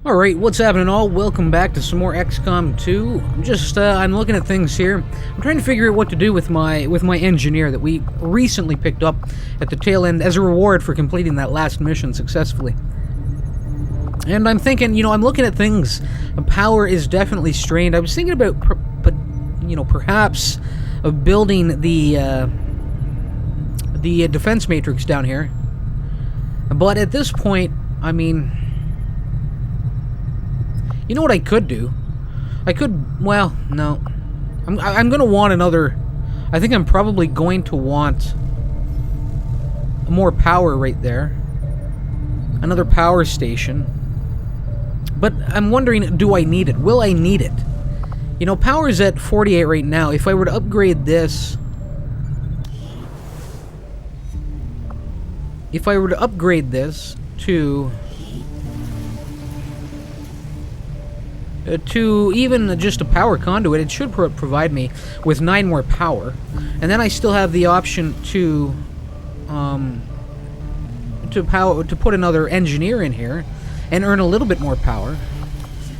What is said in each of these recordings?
Alright, what's happening all? Welcome back to some more XCOM 2. I'm looking at things here. I'm trying to figure out what to do with my engineer that we recently picked up at the tail end as a reward for completing that last mission successfully. And I'm thinking, I'm looking at things. Power is definitely strained. I was thinking about, perhaps building the defense matrix down here. But at this point, I mean, you know what I could do? Well, no. I'm gonna want another. I think I'm probably going to want more power right there. Another power station. But I'm wondering, do I need it? Will I need it? Power's at 48 right now. If I were to upgrade this... If I were to upgrade this to even just a power conduit, it should provide me with 9 more power. And then I still have the option to put another engineer in here and earn a little bit more power.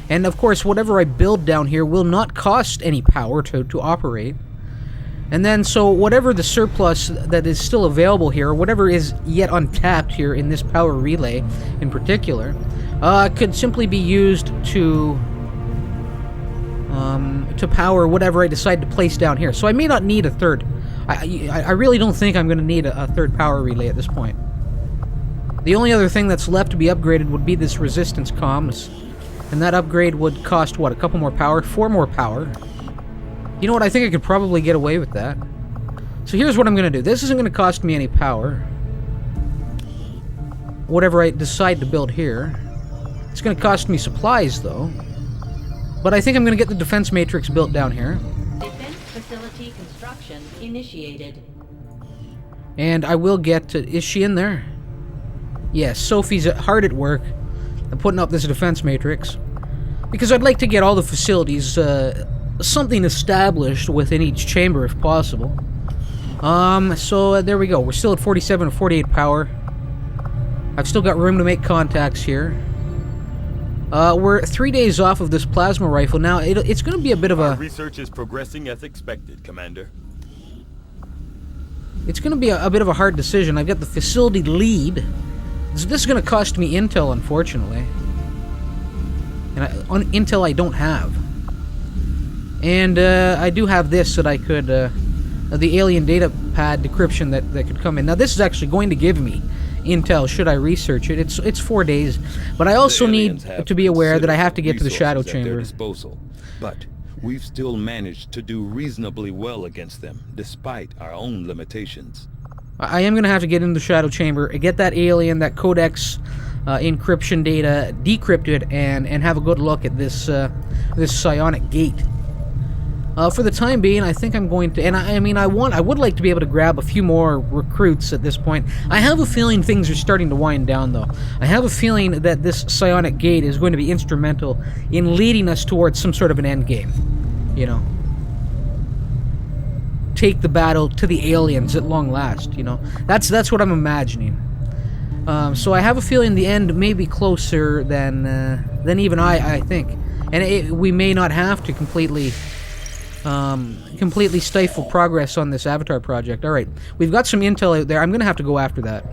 And of course, whatever I build down here will not cost any power to operate. And then, so whatever the surplus that is still available here, or whatever is yet untapped here in this power relay in particular, could simply be used to power whatever I decide to place down here. So I may not need a third. I really don't think I'm going to need a third power relay at this point. The only other thing that's left to be upgraded would be this resistance comms. And that upgrade would cost, what, a couple more power? 4 more power. You know what, I think I could probably get away with that. So here's what I'm going to do. This isn't going to cost me any power. Whatever I decide to build here. It's going to cost me supplies, though. But I think I'm going to get the defense matrix built down here. Defense facility construction initiated. And I will get to... Is she in there? Yes, Sophie's hard at work. I'm putting up this defense matrix. Because I'd like to get all the facilities, something established within each chamber if possible. So there we go. We're still at 47 and 48 power. I've still got room to make contacts here. We're 3 days off of this plasma rifle. Now, it's going to be a bit of a... Our research is progressing as expected, Commander. It's going to be a bit of a hard decision. I've got the facility lead. This is going to cost me intel, unfortunately. And intel I don't have. And I do have this that I could... the alien data pad decryption that could come in. Now, this is actually going to give me intel should I research it. It's 4 days. But I also need to be aware that I have to get to the shadow chamber. But we've still managed to do reasonably well against them, despite our own limitations. I am going to have to get into the shadow chamber, get that alien, that codex encryption data decrypted, and have a good look at this this psionic gate. For the time being, I think I'm going to, and I would like to be able to grab a few more recruits at this point. I have a feeling things are starting to wind down, though. I have a feeling that this psionic gate is going to be instrumental in leading us towards some sort of an end game. Take the battle to the aliens at long last, That's what I'm imagining. So I have a feeling the end may be closer than even I think. And we may not have to completely stifle progress on this Avatar project. Alright, we've got some intel out there. I'm going to have to go after that.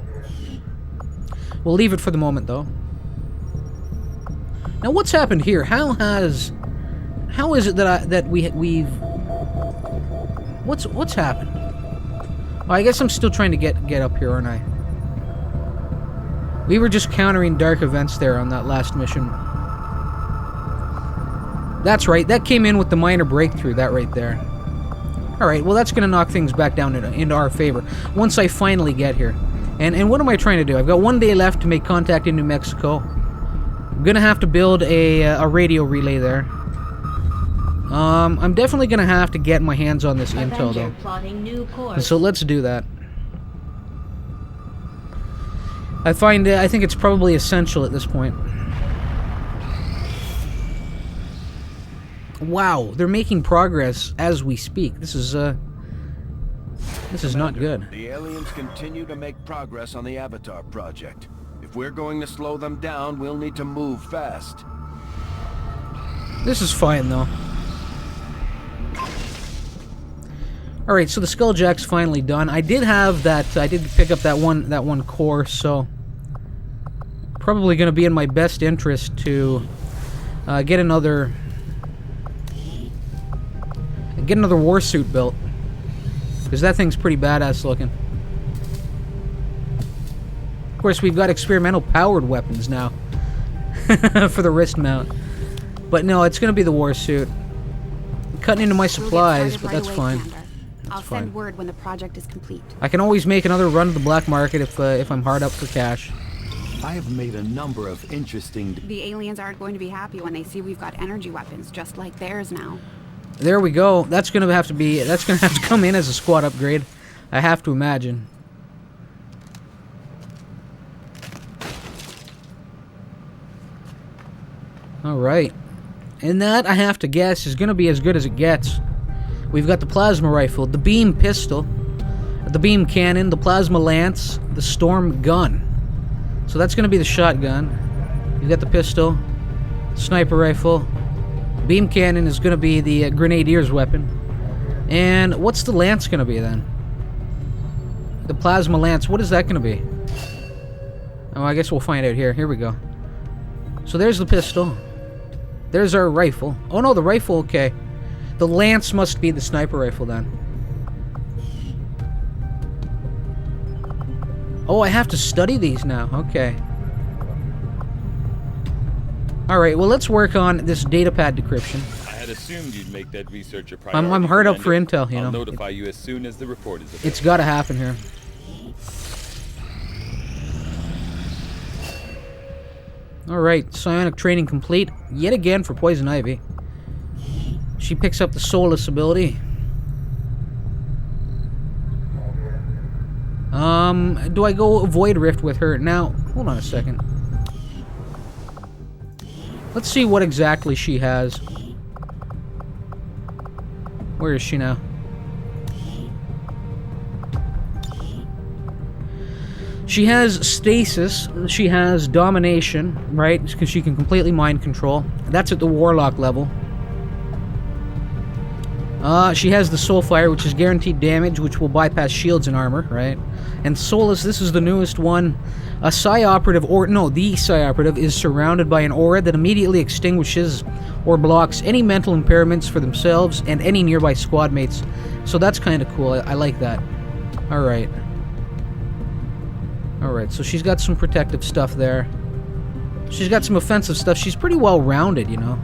We'll leave it for the moment, though. Now, what's happened here? How is it that we've... What's happened? Oh, I guess I'm still trying to get up here, aren't I? We were just countering dark events there on that last mission. That's right, that came in with the minor breakthrough, that right there. Alright, well that's going to knock things back down into our favor once I finally get here. And what am I trying to do? I've got 1 day left to make contact in New Mexico. I'm going to have to build a radio relay there. I'm definitely going to have to get my hands on this intel, though. Plotting new course. So let's do that. I think it's probably essential at this point. Wow, they're making progress as we speak. This is not good. The aliens continue to make progress on the Avatar project. If we're going to slow them down, we'll need to move fast. This is fine, though. Alright, so the Skulljack's finally done. I did have that... I did pick up that one core, so... Probably going to be in my best interest to get another... Get another warsuit built. Because that thing's pretty badass looking. Of course, we've got experimental powered weapons now. For the wrist mount. But no, it's going to be the warsuit. I'm cutting into my supplies, but that's fine. I'll send word when the project is complete. I can always make another run to the black market if I'm hard up for cash. I have made a number of interesting... The aliens aren't going to be happy when they see we've got energy weapons just like theirs now. There we go. That's gonna have to come in as a squad upgrade. I have to imagine. Alright. And that, I have to guess, is gonna be as good as it gets. We've got the plasma rifle, the beam pistol, the beam cannon, the plasma lance, the storm gun. So that's gonna be the shotgun. You've got the pistol, sniper rifle. Beam cannon is gonna be the grenadier's weapon. And what's the lance gonna be then? The plasma lance, what is that gonna be? Oh, I guess we'll find out here. Here we go. So there's the pistol. There's our rifle. Oh no, the rifle, okay. The lance must be the sniper rifle then. Oh, I have to study these now. Okay. Alright, well let's work on this datapad decryption. I had assumed you'd make that research a priority. I'm hard up for intel, you know. I'll notify you as soon as the report is available. It's gotta happen here. Alright, psionic training complete. Yet again for Poison Ivy. She picks up the Soulless ability. Do I go Void Rift with her? Now, hold on a second. Let's see what exactly she has. Where is she now? She has Stasis. She has Domination, right? Because she can completely mind control. That's at the Warlock level. She has the Soulfire, which is guaranteed damage, which will bypass shields and armor, right? And Soulless, this is the newest one. A Psi-Operative, or no, the Psi-Operative is surrounded by an aura that immediately extinguishes or blocks any mental impairments for themselves and any nearby squad mates. So that's kind of cool. I like that. Alright. Alright, so she's got some protective stuff there. She's got some offensive stuff. She's pretty well-rounded, you know.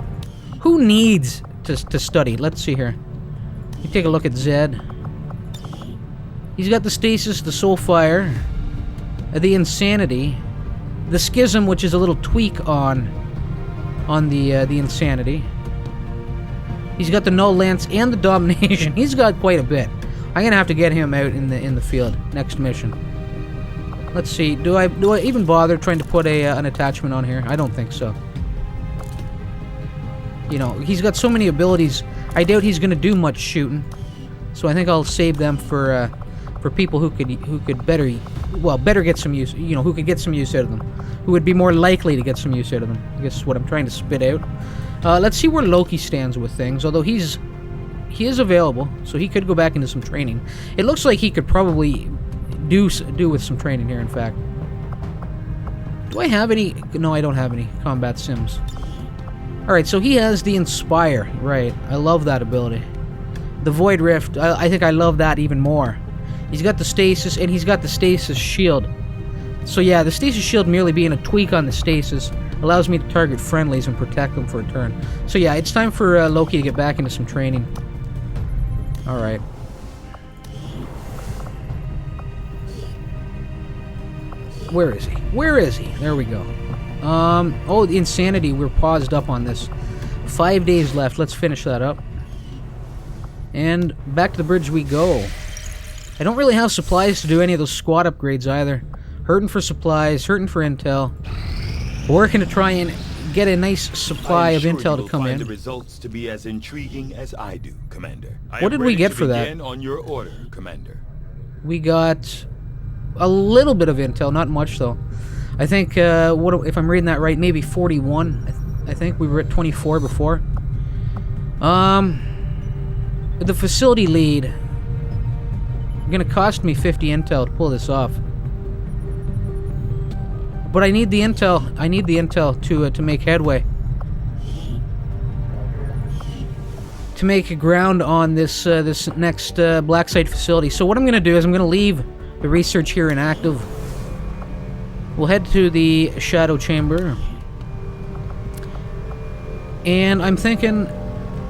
Who needs to study? Let's see here. You take a look at Zed. He's got the Stasis, the Soulfire, the Insanity, the Schism, which is a little tweak on the Insanity. He's got the Null Lance and the Domination. He's got quite a bit. I'm gonna have to get him out in the field next mission. Let's see. Do I even bother trying to put an attachment on here? I don't think so. You know, he's got so many abilities. I doubt he's gonna do much shooting. So I think I'll save them for people who could better get some use. You know, who could get some use out of them. Who would be more likely to get some use out of them. I guess is what I'm trying to spit out. Let's see where Loki stands with things. Although he is available, so he could go back into some training. It looks like he could probably do with some training here. In fact, do I have any? No, I don't have any combat sims. Alright, so he has the Inspire. Right, I love that ability. The Void Rift, I think I love that even more. He's got the Stasis, and he's got the Stasis Shield. So yeah, the Stasis Shield merely being a tweak on the Stasis allows me to target friendlies and protect them for a turn. So yeah, it's time for Loki to get back into some training. Alright. Where is he? Where is he? There we go. Oh, the Insanity, we're paused up on this. 5 days left. Let's finish that up. And back to the bridge we go. I don't really have supplies to do any of those squad upgrades either. Hurting for supplies, hurting for intel. Working to try and get a nice supply of intel to come in. The results to be as intriguing as I do, Commander. What did we get for that? Begin on your order, Commander. We got a little bit of intel, not much though. I think, if I'm reading that right, maybe 41. I think we were at 24 before. The facility lead. Gonna cost me 50 intel to pull this off. But I need the intel. I need the intel to make headway. To make ground on this this next black site facility. So what I'm gonna do is I'm gonna leave the research here inactive. We'll head to the shadow chamber. And I'm thinking,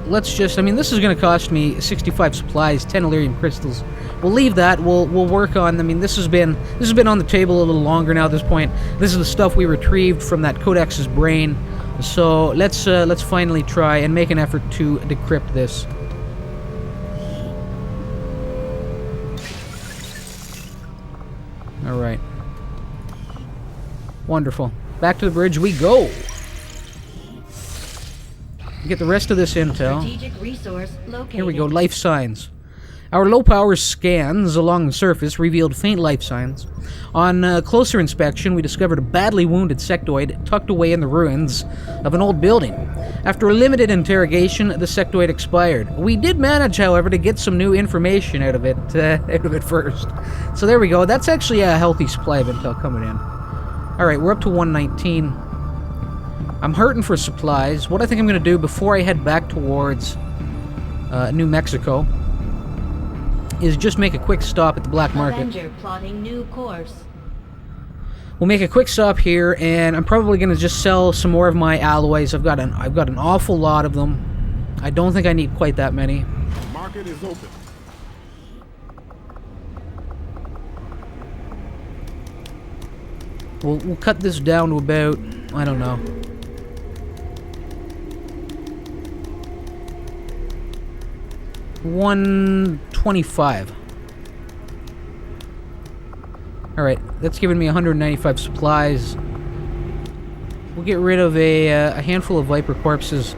let's just, I mean, this is going to cost me 65 supplies, 10 Illyrium crystals. We'll leave that. We'll work on, I mean, this has been on the table a little longer now at this point. This is the stuff we retrieved from that Codex's brain. So let's finally try and make an effort to decrypt this. All right. Wonderful. Back to the bridge we go. Get the rest of this intel. Strategic resource located. Here we go, life signs. Our low-power scans along the surface revealed faint life signs. On closer inspection, we discovered a badly wounded sectoid tucked away in the ruins of an old building. After a limited interrogation, the sectoid expired. We did manage, however, to get some new information out of it first. So there we go. That's actually a healthy supply of intel coming in. Alright, we're up to 119. I'm hurting for supplies. What I think I'm going to do before I head back towards New Mexico is just make a quick stop at the black market. Avenger plotting new course. We'll make a quick stop here, and I'm probably going to just sell some more of my alloys. I've got an awful lot of them. I don't think I need quite that many. The market is open. We'll cut this down to about, I don't know, 125. Alright, that's giving me 195 supplies. We'll get rid of a handful of Viper corpses.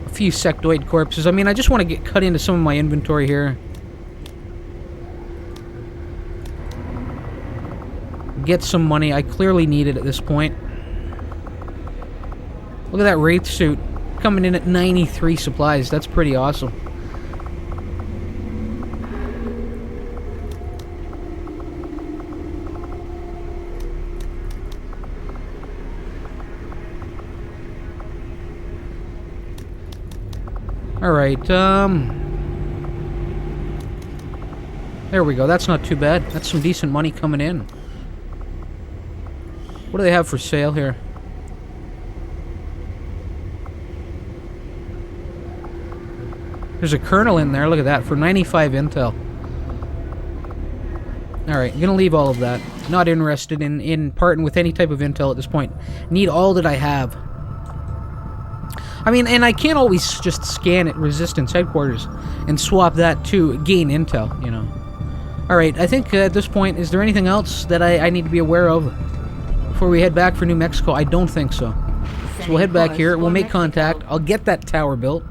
A few sectoid corpses. I mean, I just want to get cut into some of my inventory here. Get some money. I clearly need it at this point. Look at that Wraith suit coming in at 93 supplies. That's pretty awesome. Alright, there we go. That's not too bad. That's some decent money coming in. What do they have for sale here? There's a kernel in there. Look at that. For 95 intel. Alright, I'm going to leave all of that. Not interested in parting with any type of intel at this point. Need all that I have. I mean, and I can't always just scan at Resistance Headquarters and swap that to gain intel, you know. Alright, I think at this point, is there anything else that I need to be aware of before we head back for New Mexico? I don't think so. So we'll head back here, we'll make contact, I'll get that tower built.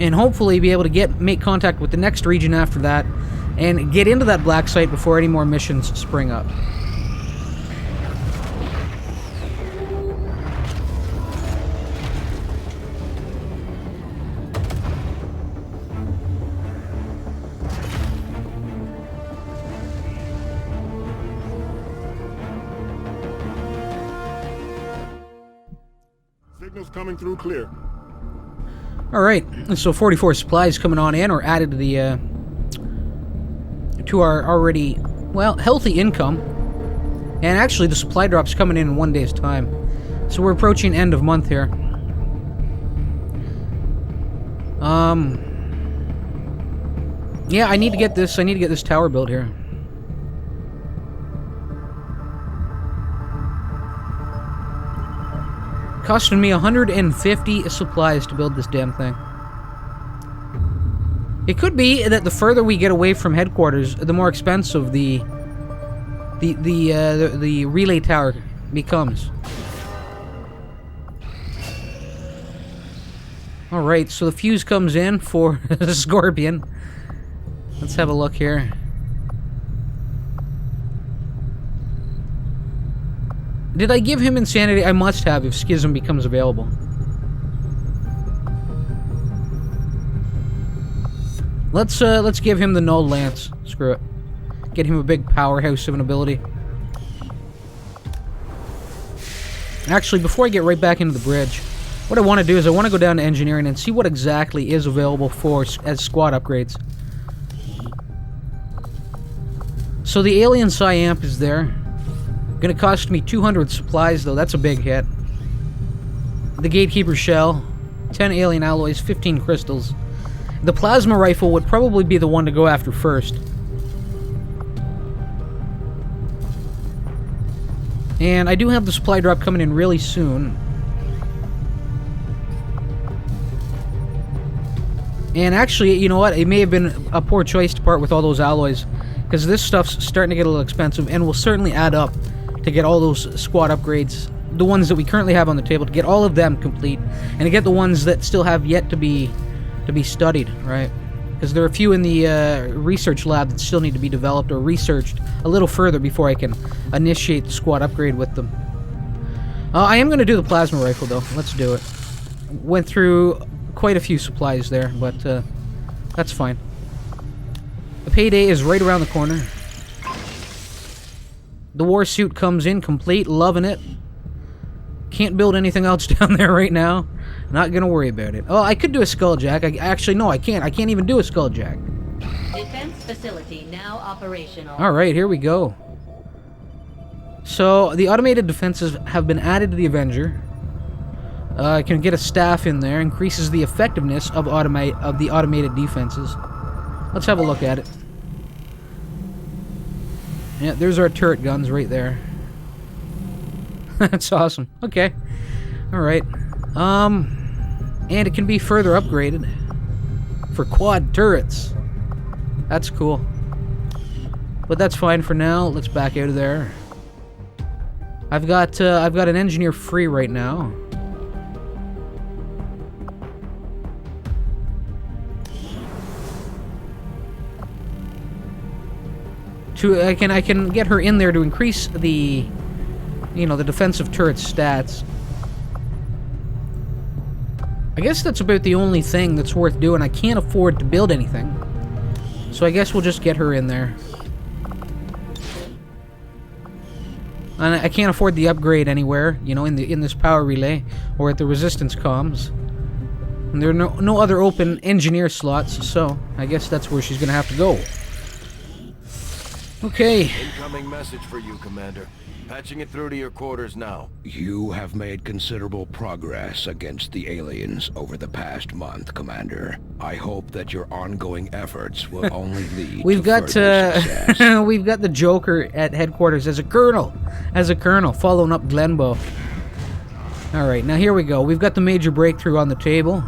And hopefully be able to make contact with the next region after that, and get into that black site before any more missions spring up. Signals coming through clear. Alright, so 44 supplies coming on in, or added to the to our already, well, healthy income. And actually the supply drop's coming in 1 day's time. So we're approaching end of month here. Yeah, I need to get this tower built here. Costing me 150 supplies to build this damn thing. It could be that the further we get away from headquarters, the more expensive the relay tower becomes. Alright, so the fuse comes in for the Scorpion. Let's have a look here. Did I give him insanity? I must have if Schism becomes available. Let's give him the Null Lance. Screw it. Get him a big powerhouse of an ability. Actually, before I get right back into the bridge, what I want to do is I want to go down to engineering and see what exactly is available as squad upgrades. So the alien Psyamp is there. Gonna cost me 200 supplies though, that's a big hit. The Gatekeeper Shell, 10 alien alloys, 15 crystals. The plasma rifle would probably be the one to go after first. And I do have the supply drop coming in really soon. And actually, you know what? It may have been a poor choice to part with all those alloys, because this stuff's starting to get a little expensive, and will certainly add up to get all those squad upgrades, the ones that we currently have on the table, to get all of them complete, and to get the ones that still have yet to be studied, right? Because there are a few in the research lab that still need to be developed or researched a little further before I can initiate the squad upgrade with them. I am going to do the plasma rifle, though. Let's do it. Went through quite a few supplies there, but that's fine. The payday is right around the corner. The war suit comes in complete, loving it. Can't build anything else down there right now. Not gonna worry about it. Oh, I could do a skulljack. Actually, no, I can't. I can't even do a skulljack. Defense facility now operational. Alright, here we go. So, the automated defenses have been added to the Avenger. I can get a staff in there. Increases the effectiveness of the automated defenses. Let's have a look at it. Yeah, there's our turret guns right there. That's awesome. Okay. Alright. And it can be further upgraded for quad turrets. That's cool. But that's fine for now. Let's back out of there. I've got an engineer free right now. I can get her in there to increase the, you know, the defensive turret stats. I guess that's about the only thing that's worth doing. I can't afford to build anything, so I guess we'll just get her in there. And I can't afford the upgrade anywhere, you know, in this power relay or at the resistance comms. And there are no other open engineer slots, so I guess that's where she's gonna have to go. Okay. Incoming message for you, Commander. Patching it through to your quarters now. You have made considerable progress against the aliens over the past month, Commander. I hope that your ongoing efforts will only lead we've to got further success. we've got the Joker at headquarters as a colonel, following up Glenbow. All right, now here we go. We've got the major breakthrough on the table.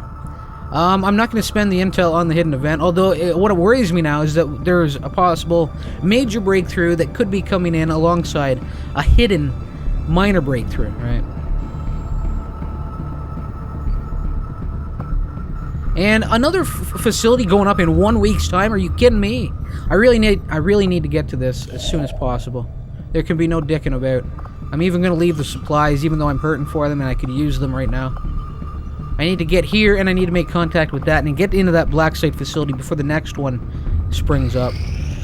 I'm not going to spend the intel on the hidden event, although what worries me now is that there's a possible major breakthrough that could be coming in alongside a hidden minor breakthrough, right? And another facility going up in 1 week's time? Are you kidding me? I really need to get to this as soon as possible. There can be no dicking about. I'm even going to leave the supplies, even though I'm hurting for them and I could use them right now. I need to get here, and I need to make contact with that, and get into that black site facility before the next one springs up.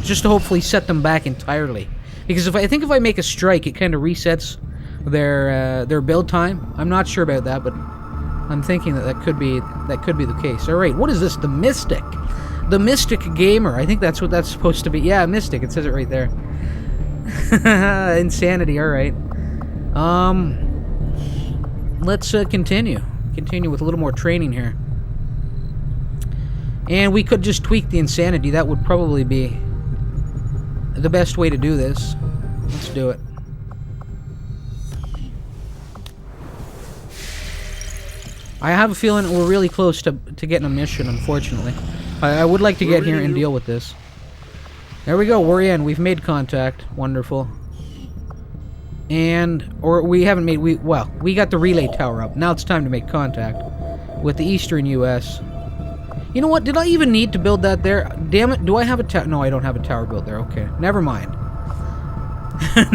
Just to hopefully set them back entirely. Because I think if I make a strike, it kind of resets their build time. I'm not sure about that, but I'm thinking that could be the case. All right, what is this? The Mystic. The Mystic Gamer. I think that's what that's supposed to be. Yeah, Mystic. It says it right there. Insanity. All right. Let's continue. Continue with a little more training here. And we could just tweak the insanity. That would probably be the best way to do this. Let's do it. I have a feeling we're really close to getting a mission, unfortunately. I would like to get here and deal with this. There we go, we're in. We've made contact. Wonderful. Or we haven't made, we got the relay tower up. Now it's time to make contact with the eastern U.S. You know what, did I even need to build that there? Damn it, do I have a tower? No, I don't have a tower built there, okay. Never mind.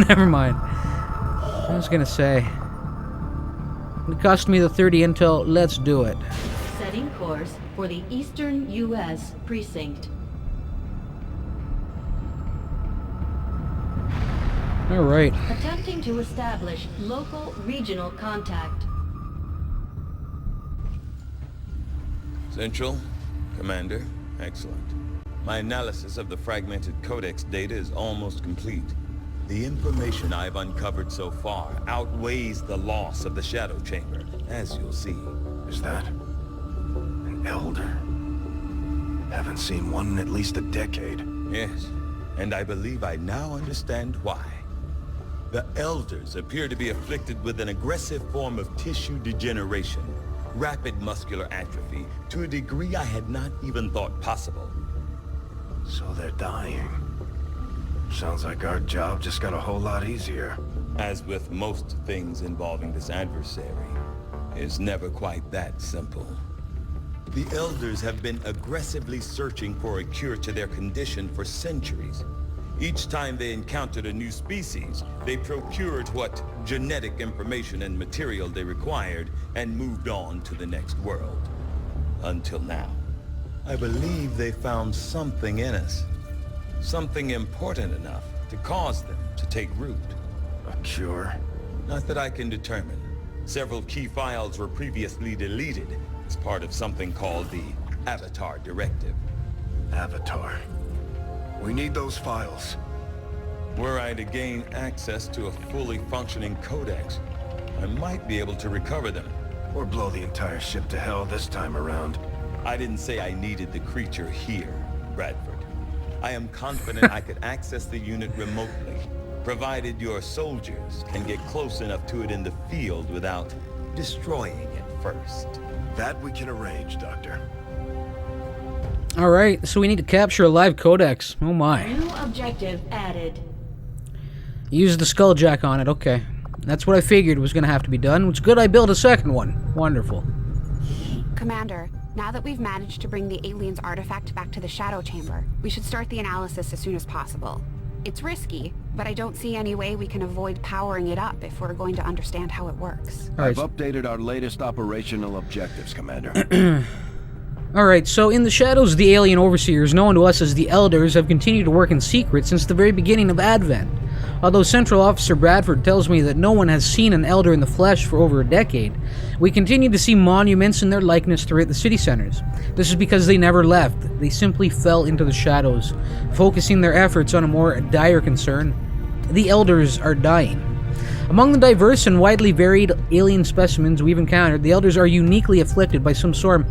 Never mind. I was gonna say. It cost me the 30 intel. Let's do it. Setting course for the Eastern U.S. precinct. Alright. Attempting to establish local regional contact. Central, Commander, excellent. My analysis of the fragmented codex data is almost complete. The information I've uncovered so far outweighs the loss of the Shadow Chamber, as you'll see. Is that an elder? Haven't seen one in at least a decade. Yes, and I believe I now understand why. The Elders appear to be afflicted with an aggressive form of tissue degeneration, rapid muscular atrophy, to a degree I had not even thought possible. So they're dying. Sounds like our job just got a whole lot easier. As with most things involving this adversary, it's never quite that simple. The Elders have been aggressively searching for a cure to their condition for centuries. Each time they encountered a new species, they procured what genetic information and material they required and moved on to the next world. Until now. I believe they found something in us. Something important enough to cause them to take root. A cure? Not that I can determine. Several key files were previously deleted as part of something called the Avatar Directive. Avatar. We need those files. Were I to gain access to a fully functioning codex, I might be able to recover them. Or blow the entire ship to hell this time around. I didn't say I needed the creature here, Bradford. I am confident I could access the unit remotely, provided your soldiers can get close enough to it in the field without destroying it first. That we can arrange, Doctor. Alright, so we need to capture a live codex. Oh my. New objective added. Use the skulljack on it, okay. That's what I figured was gonna have to be done. It's good I built a second one. Wonderful. Commander, now that we've managed to bring the alien's artifact back to the Shadow Chamber, we should start the analysis as soon as possible. It's risky, but I don't see any way we can avoid powering it up if we're going to understand how it works. I've updated our latest operational objectives, Commander. Alright, so in the shadows, the alien overseers, known to us as the Elders, have continued to work in secret since the very beginning of Advent. Although Central Officer Bradford tells me that no one has seen an Elder in the flesh for over a decade, we continue to see monuments in their likeness throughout the city centers. This is because they never left. They simply fell into the shadows, focusing their efforts on a more dire concern. The Elders are dying. Among the diverse and widely varied alien specimens we've encountered, the Elders are uniquely afflicted by some form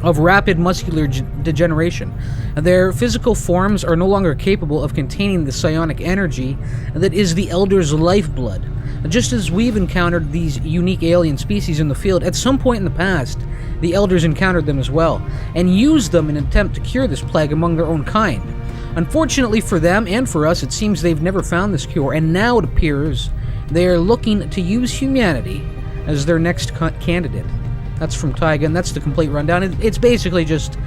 of rapid muscular degeneration. Their physical forms are no longer capable of containing the psionic energy that is the Elder's lifeblood. Just as we've encountered these unique alien species in the field, at some point in the past, the Elders encountered them as well, and used them in an attempt to cure this plague among their own kind. Unfortunately for them and for us, it seems they've never found this cure, and now it appears they are looking to use humanity as their next candidate. That's from Taiga, and that's the complete rundown. It's basically just,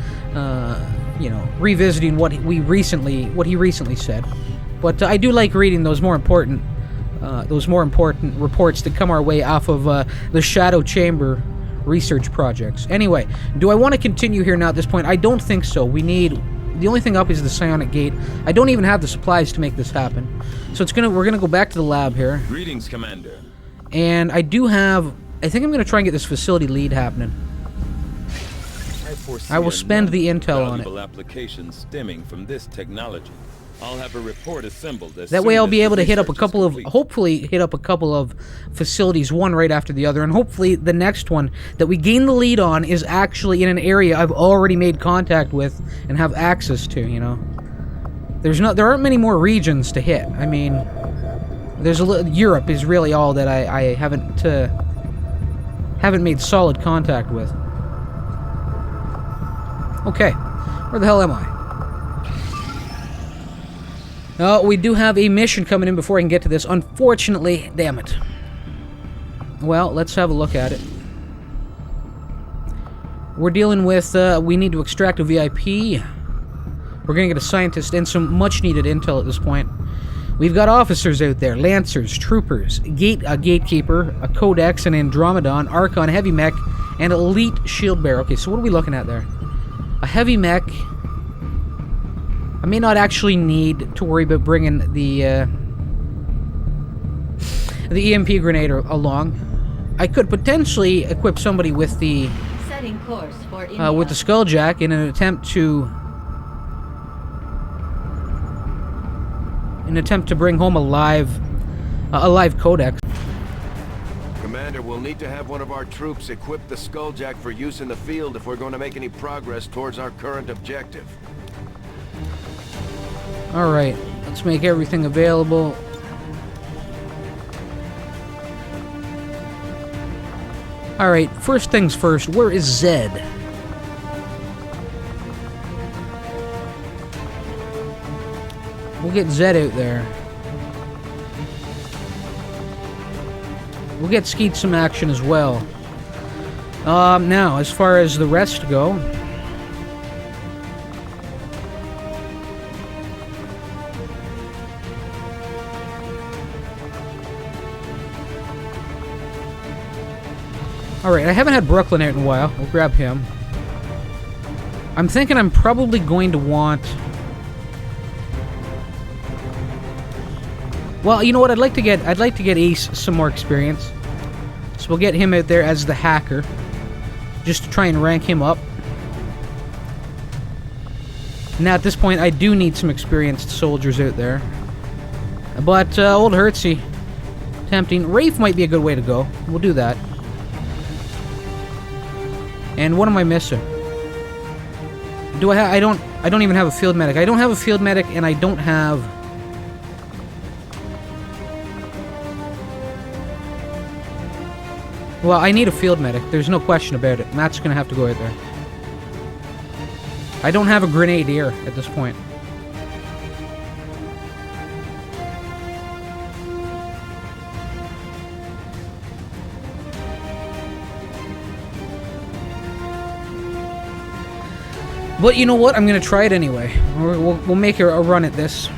revisiting what he recently said. But I do like reading those more important reports that come our way off of the Shadow Chamber research projects. Anyway, do I want to continue here now at this point? I don't think so. The only thing up is the psionic gate. I don't even have the supplies to make this happen. So we're gonna go back to the lab here. Greetings, Commander. And I think I'm gonna try and get this facility lead happening. I will spend the intel on it. Valuable applications stemming from this technology. I'll have a report assembled as That way soon I'll as be able the to research is hopefully hit up a couple of facilities, one right after the other, and hopefully the next one that we gain the lead on is actually in an area I've already made contact with and have access to, you know. There aren't many more regions to hit. I mean, Europe is really all that I haven't made solid contact with. Okay, where the hell am I? Oh, we do have a mission coming in before I can get to this. Unfortunately, damn it. Well, let's have a look at it. We're dealing with, we need to extract a VIP. We're gonna get a scientist and some much-needed intel at this point. We've got officers out there, lancers, troopers, a gatekeeper, a codex, an Andromedon, Archon, heavy mech, and elite shield bearer. Okay, so what are we looking at there? A heavy mech. I may not actually need to worry about bringing the EMP grenade along. I could potentially equip somebody with the Setting course for India. with the Skulljack in an attempt to bring home a live codex. Commander, we'll need to have one of our troops equip the Skulljack for use in the field if we're going to make any progress towards our current objective. All right, let's make everything available. All right, first things first. Where is Zed? We'll get Zed out there. We'll get Skeet some action as well. Now, as far as the rest go... Alright, I haven't had Brooklyn out in a while. We'll grab him. I'm thinking I'm probably going to want... Well, you know what? I'd like to get Ace some more experience. So we'll get him out there as the hacker. Just to try and rank him up. Now, at this point, I do need some experienced soldiers out there. But, old Hertzie. Tempting. Rafe might be a good way to go. We'll do that. And what am I missing? I don't even have a field medic. I don't have a field medic, and I don't have... Well, I need a field medic. There's no question about it. Matt's gonna have to go out there. I don't have a grenadier at this point. But you know what? I'm gonna try it anyway. We'll make a run at this.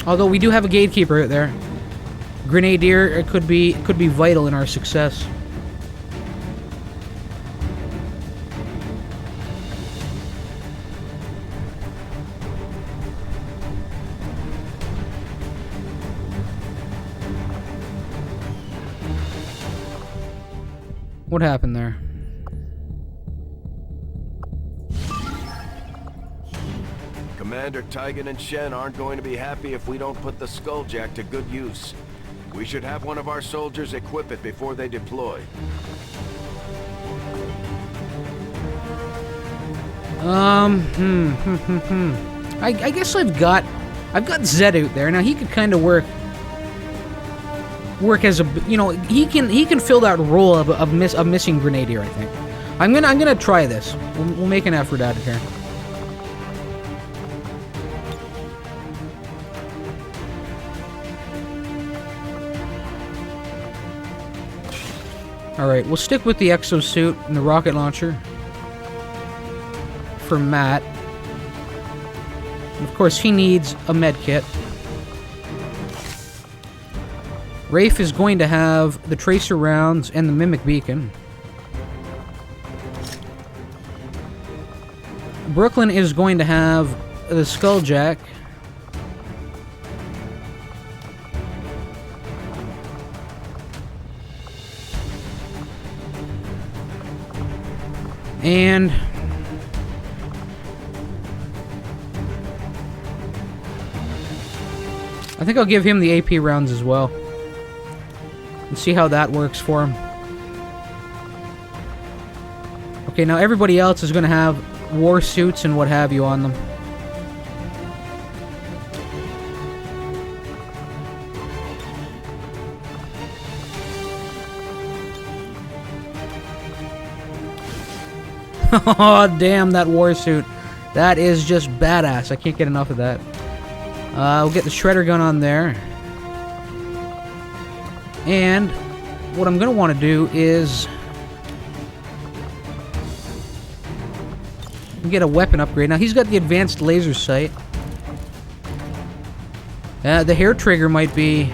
Although we do have a gatekeeper out there. Grenadier, it could be vital in our success. What happened there? Commander, Tygan and Shen aren't going to be happy if we don't put the Skulljack to good use. We should have one of our soldiers equip it before they deploy. I guess I've got Zed out there. Now he could kind of work as a, you know, he can fill that role of missing grenadier, I think. I'm gonna try this. We'll make an effort at it here. Alright, we'll stick with the exosuit and the rocket launcher for Matt. And of course, he needs a med kit. Rafe is going to have the tracer rounds and the mimic beacon. Brooklyn is going to have the Skulljack. And I think I'll give him the AP rounds as well. And see how that works for him. Okay, now everybody else is going to have war suits and what have you on them. Oh, damn, that war suit. That is just badass. I can't get enough of that. We'll get the shredder gun on there. And what I'm going to want to do is and get a weapon upgrade. Now, he's got the advanced laser sight. The hair trigger might be...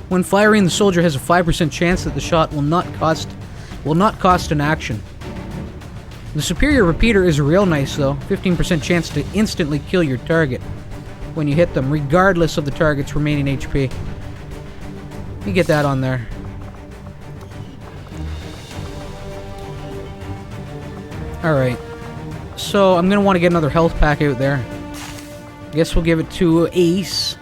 When firing, the soldier has a 5% chance that the shot will not cost an action. The superior repeater is real nice, though. 15% chance to instantly kill your target when you hit them, regardless of the target's remaining HP. You get that on there. Alright. So, I'm going to want to get another health pack out there. Guess we'll give it to Ace.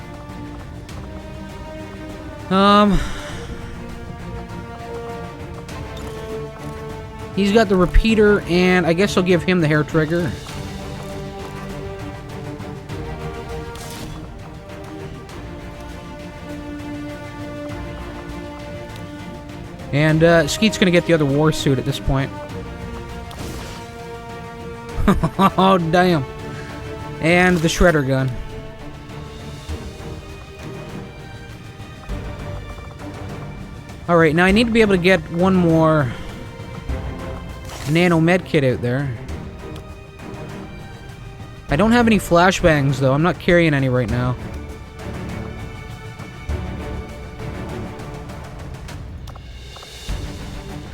He's got the repeater, and I guess I'll give him the hair trigger. And Skeet's gonna get the other war suit at this point. Oh, damn. And the shredder gun. Alright, now I need to be able to get one more nano med kit out there. I don't have any flashbangs, though. I'm not carrying any right now.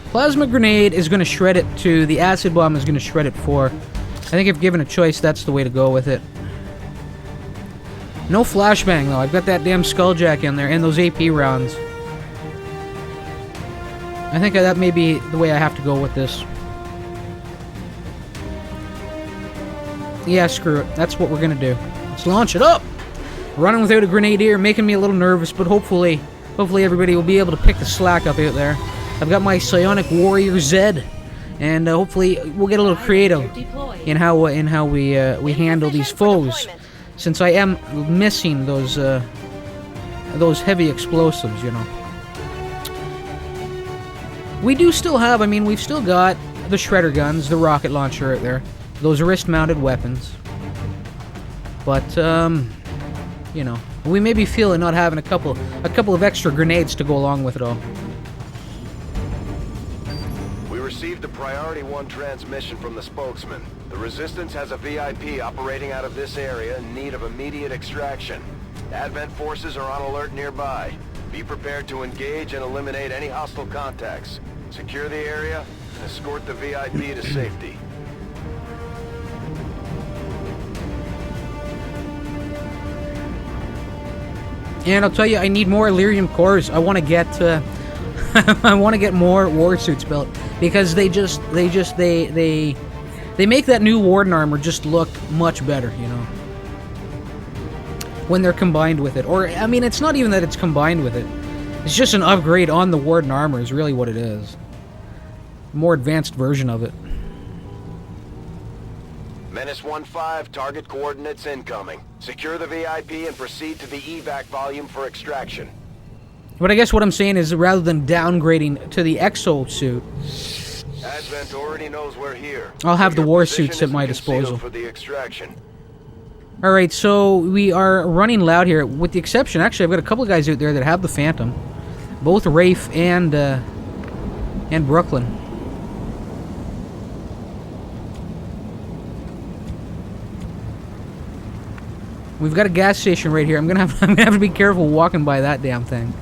Plasma grenade is going to shred it 2. The acid bomb is going to shred it 4. I think if given a choice, that's the way to go with it. No flashbang, though. I've got that damn skulljack in there and those AP rounds. I think that may be the way I have to go with this. Yeah, screw it. That's what we're going to do. Let's launch it up! Running without a grenadier, making me a little nervous, but hopefully everybody will be able to pick the slack up out there. I've got my Psionic Warrior Z, and hopefully we'll get a little creative in how we handle these foes, since I am missing those heavy explosives, you know. We do still have, I mean, we've still got the shredder guns, the rocket launcher out there, those wrist-mounted weapons, but you know, we may be feeling not having a couple of extra grenades to go along with it all. Received a Priority 1 transmission from the spokesman. The Resistance has a VIP operating out of this area in need of immediate extraction. Advent forces are on alert nearby. Be prepared to engage and eliminate any hostile contacts. Secure the area and escort the VIP to safety. And I'll tell you, I need more Illyrium cores. I want to get I want to get more war suits built, because they make that new Warden armor just look much better, you know, when they're combined with it. Or, I mean, it's not even that it's combined with it. It's just an upgrade on the Warden armor is really what it is. A more advanced version of it. Menace 1-5, target coordinates incoming. Secure the VIP and proceed to the evac volume for extraction. But I guess what I'm saying is, rather than downgrading to the exo suit, Advent already knows we're here. I'll have the war suits at my disposal. For the extraction. Alright, so we are running loud here, with the exception, actually, I've got a couple of guys out there that have the Phantom. Both Rafe and Brooklyn. We've got a gas station right here. I'm gonna have to be careful walking by that damn thing.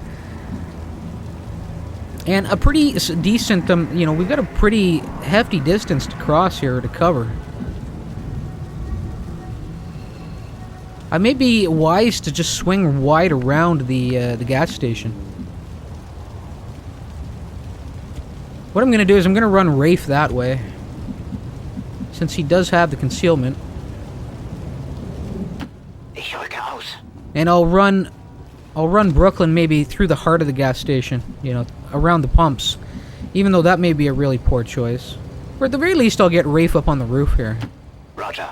And a pretty decent, you know, we've got a pretty hefty distance to cross here to cover. I may be wise to just swing wide around the gas station. What I'm going to do is I'm going to run Rafe that way, since he does have the concealment. Here it goes. And I'll run Brooklyn maybe through the heart of the gas station, you know, around the pumps, even though that may be a really poor choice. Or at the very least, I'll get Rafe up on the roof here. Roger.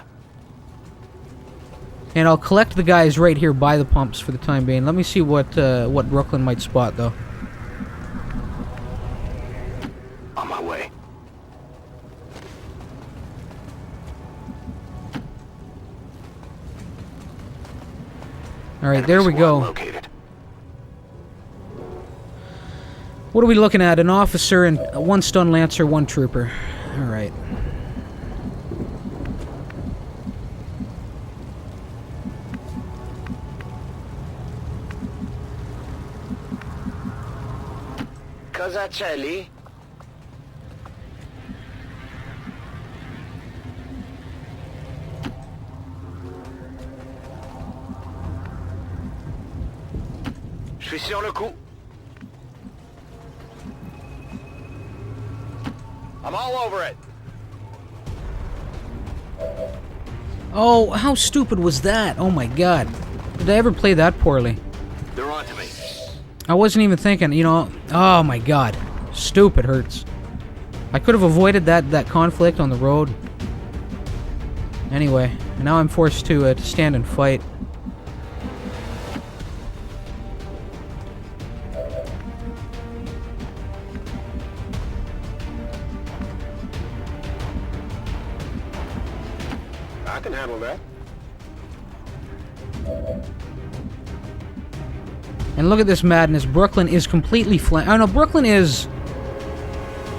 And I'll collect the guys right here by the pumps for the time being. Let me see what Brooklyn might spot, though. On my way. Alright, there we go. Located. What are we looking at? An officer and one stun lancer, one trooper. Alright. Casacelli? Je suis sur le coup. I'm all over it. Oh, how stupid was that? Oh my god. Did I ever play that poorly? They're on to me. I wasn't even thinking, you know. Oh my god. Stupid hurts. I could have avoided that conflict on the road. Anyway, now I'm forced to stand and fight. I can handle that. And look at this madness. Brooklyn is completely flanked. Oh no, Brooklyn is...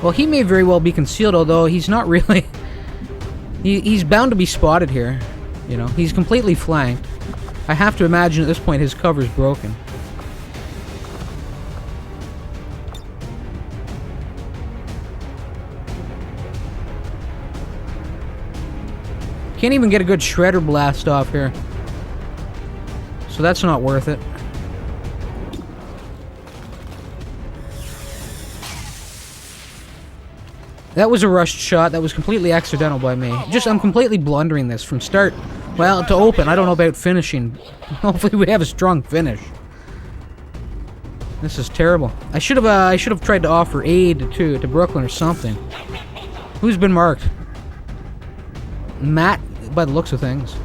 Well, he may very well be concealed, although he's not really... He's bound to be spotted here. You know, he's completely flanked. I have to imagine at this point his cover's broken. Can't even get a good shredder blast off here. So that's not worth it. That was a rushed shot. That was completely accidental by me. I'm completely blundering this from start. Well, to open. I don't know about finishing. Hopefully we have a strong finish. This is terrible. I should have tried to offer aid to Brooklyn or something. Who's been marked? Matt, by the looks of things.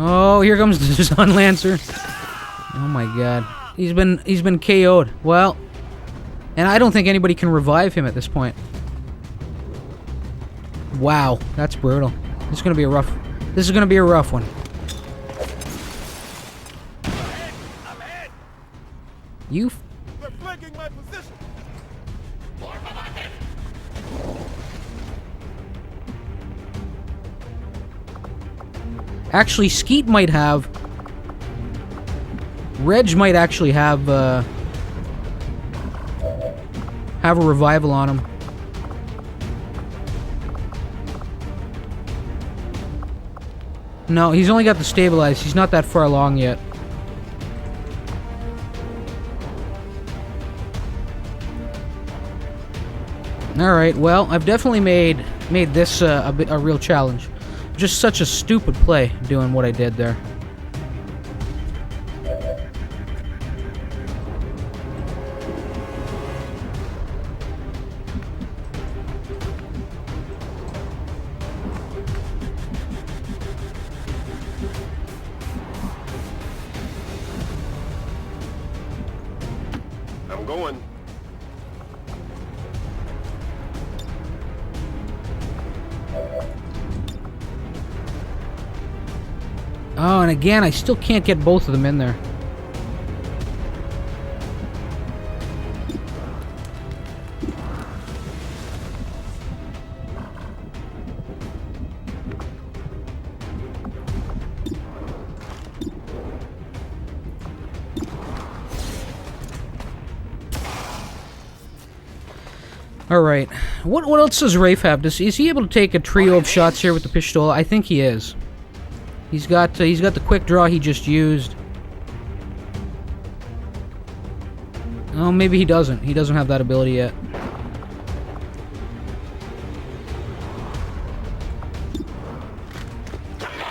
Oh, here comes the Sun Lancer. Oh my god. He's been KO'd. Well, and I don't think anybody can revive him at this point. Wow, that's brutal. This is gonna be a rough one. You They're flanking my position. actually, Skeet might have. Reg might actually have a revival on him. No, he's only got the stabilize. He's not that far along yet. Alright, well, I've definitely made this a real challenge. Just such a stupid play doing what I did there. I'm going. Oh, and again, I still can't get both of them in there. Alright. What else does Rafe have? Is he able to take a trio of shots here with the pistol? I think he is. He's got the quick draw he just used. Oh, maybe he doesn't. He doesn't have that ability yet.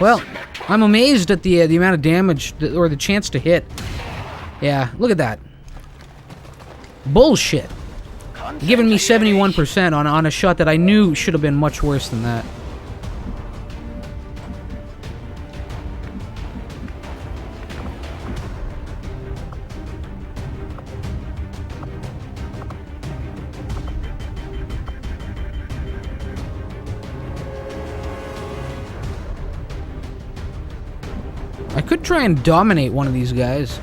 Well, I'm amazed at the amount of damage or the chance to hit. Yeah, look at that. Bullshit. Giving me 71% on a shot that I knew should have been much worse than that. I could try and dominate one of these guys.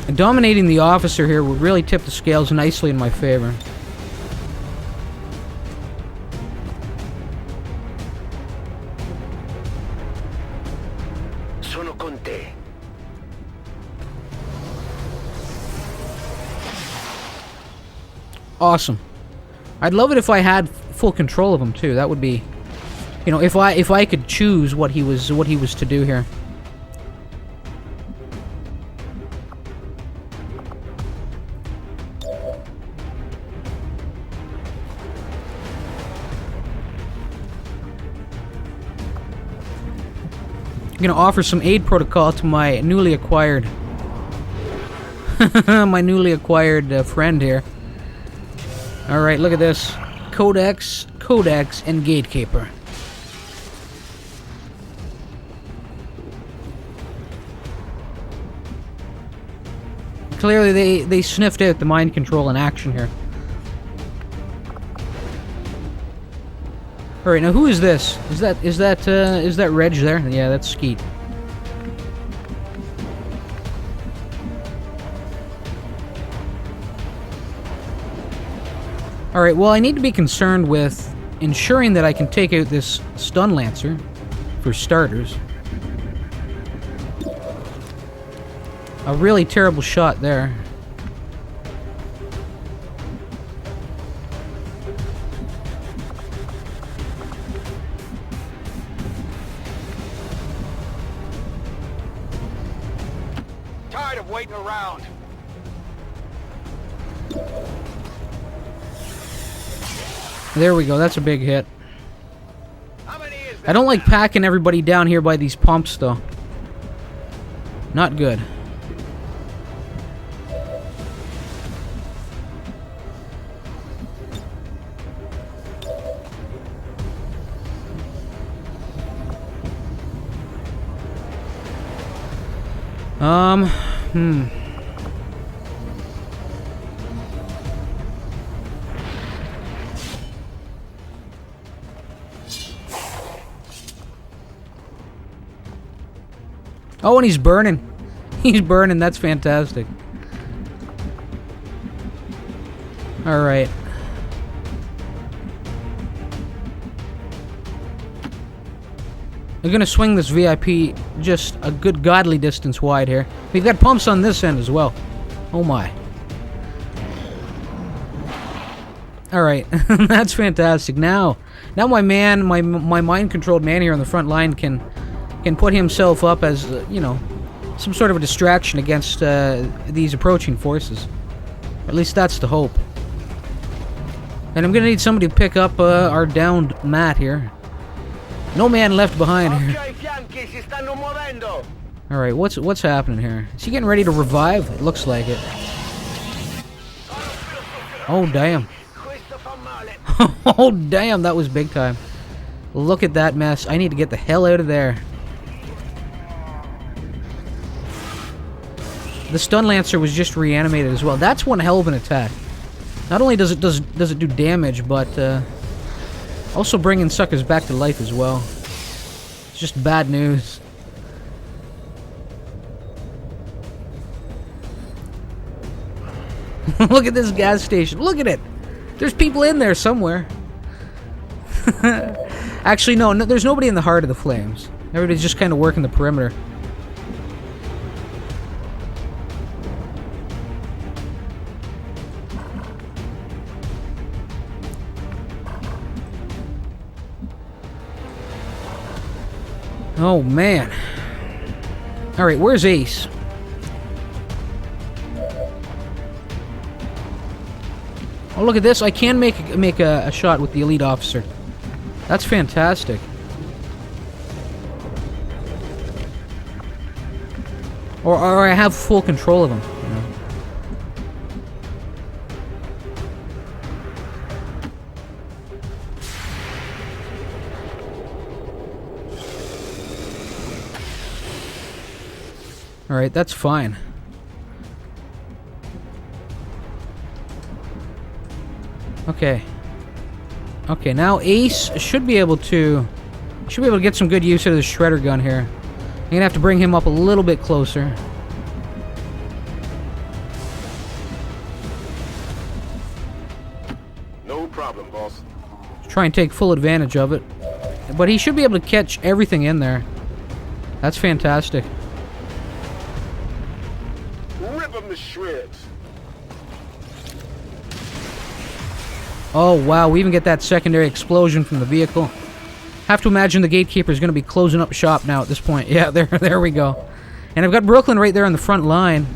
And dominating the officer here would really tip the scales nicely in my favor. Awesome. I'd love it if I had full control of him too. That would be, you know, if I could choose what he was to do here. I'm gonna offer some aid protocol to my newly acquired friend here. Alright, look at this. Codex, and Gatekeeper. Clearly they sniffed out the mind control in action here. Alright, now who is this? Is that Reg there? Yeah, that's Skeet. Alright, well, I need to be concerned with ensuring that I can take out this stun lancer, for starters. A really terrible shot there. Tired of waiting around. There we go, that's a big hit. I don't like packing everybody down here by these pumps, though. Not good. Oh, and he's burning. He's burning, that's fantastic. Alright. We're gonna swing this VIP just a good godly distance wide here. We've got pumps on this end as well. Oh my. Alright, that's fantastic. Now my man, my mind-controlled man here on the front line can put himself up as, you know, some sort of a distraction against these approaching forces. At least that's the hope. And I'm gonna need somebody to pick up our downed Matt here. No man left behind here. Alright, what's happening here? Is he getting ready to revive? It looks like it. Oh, damn. Oh, damn, that was big time. Look at that mess. I need to get the hell out of there. The stun lancer was just reanimated as well. That's one hell of an attack. Not only does it do damage, but also bringing suckers back to life as well. It's just bad news. Look at this gas station. Look at it. There's people in there somewhere. Actually, no, there's nobody in the heart of the flames. Everybody's just kind of working the perimeter. Oh, man. Alright, where's Ace? Oh, look at this. I can make a shot with the elite officer. That's fantastic. Or I have full control of him. You know? Alright, that's fine. Okay. Okay, now Ace should be able to get some good use out of the shredder gun here. I'm gonna have to bring him up a little bit closer. No problem, boss. Try and take full advantage of it. But he should be able to catch everything in there. That's fantastic. Rip him to shreds. Oh, wow, we even get that secondary explosion from the vehicle. Have to imagine the gatekeeper is going to be closing up shop now at this point. Yeah, there we go. And I've got Brooklyn right there on the front line.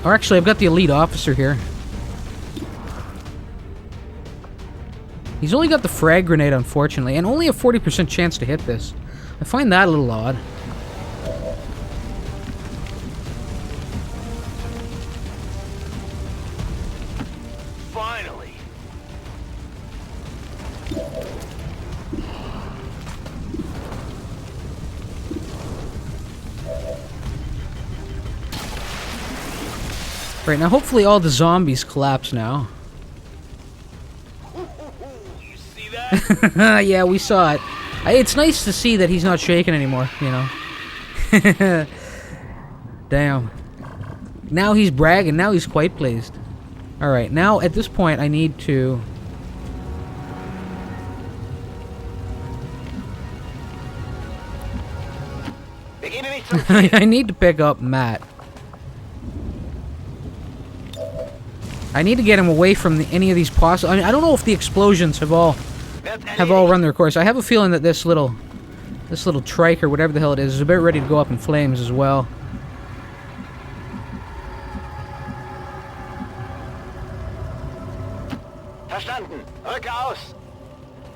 Or actually, I've got the elite officer here. He's only got the frag grenade, unfortunately, and only a 40% chance to hit this. I find that a little odd. Finally. Right, now hopefully all the zombies collapse now. You see that? Yeah, we saw it. It's nice to see that he's not shaking anymore, you know. Damn. Now he's bragging. Now he's quite pleased. Alright, now at this point I need to... I need to pick up Matt. I need to get him away from any of these possible... I mean, I don't know if the explosions have all run their course. I have a feeling that this little trike or whatever the hell it is about ready to go up in flames as well. Verstanden. Rück aus.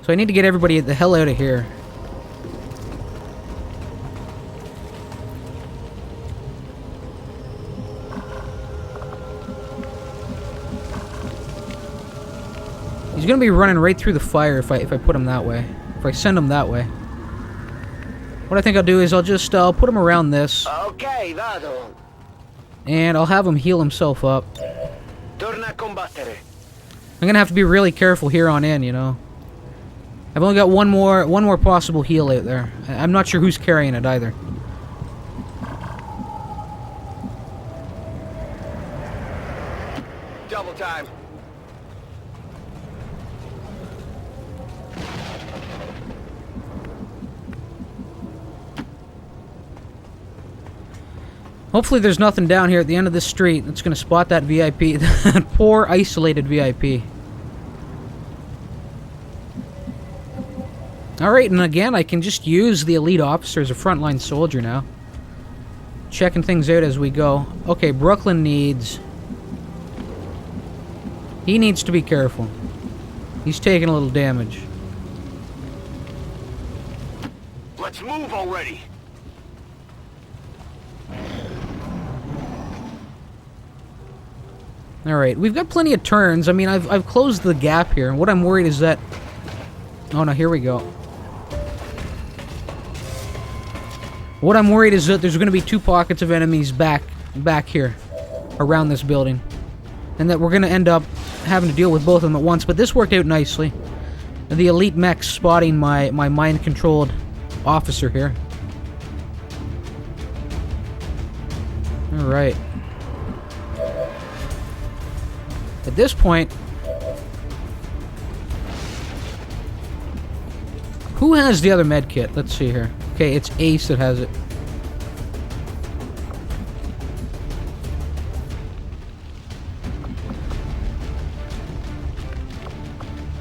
So I need to get everybody the hell out of here. He's gonna be running right through the fire if I put him that way. If I send him that way. What I think I'll do is I'll put him around this. Okay, vado. And I'll have him heal himself up. Torna a combattere. I'm gonna have to be really careful here on in, you know. I've only got one more possible heal out there. I'm not sure who's carrying it either. Double time. Hopefully there's nothing down here at the end of this street that's going to spot that VIP. That poor, isolated VIP. Alright, and again, I can just use the elite officer as a frontline soldier now. Checking things out as we go. Okay, Brooklyn needs... He needs to be careful. He's taking a little damage. Let's move already. Alright, we've got plenty of turns. I mean, I've closed the gap here, and what I'm worried is that... Oh no, here we go. What I'm worried is that there's going to be two pockets of enemies back here, around this building. And that we're going to end up having to deal with both of them at once, but this worked out nicely. The elite mech spotting my mind-controlled officer here. Alright. At this point, who has the other med kit? Let's see here. Okay, it's Ace that has it.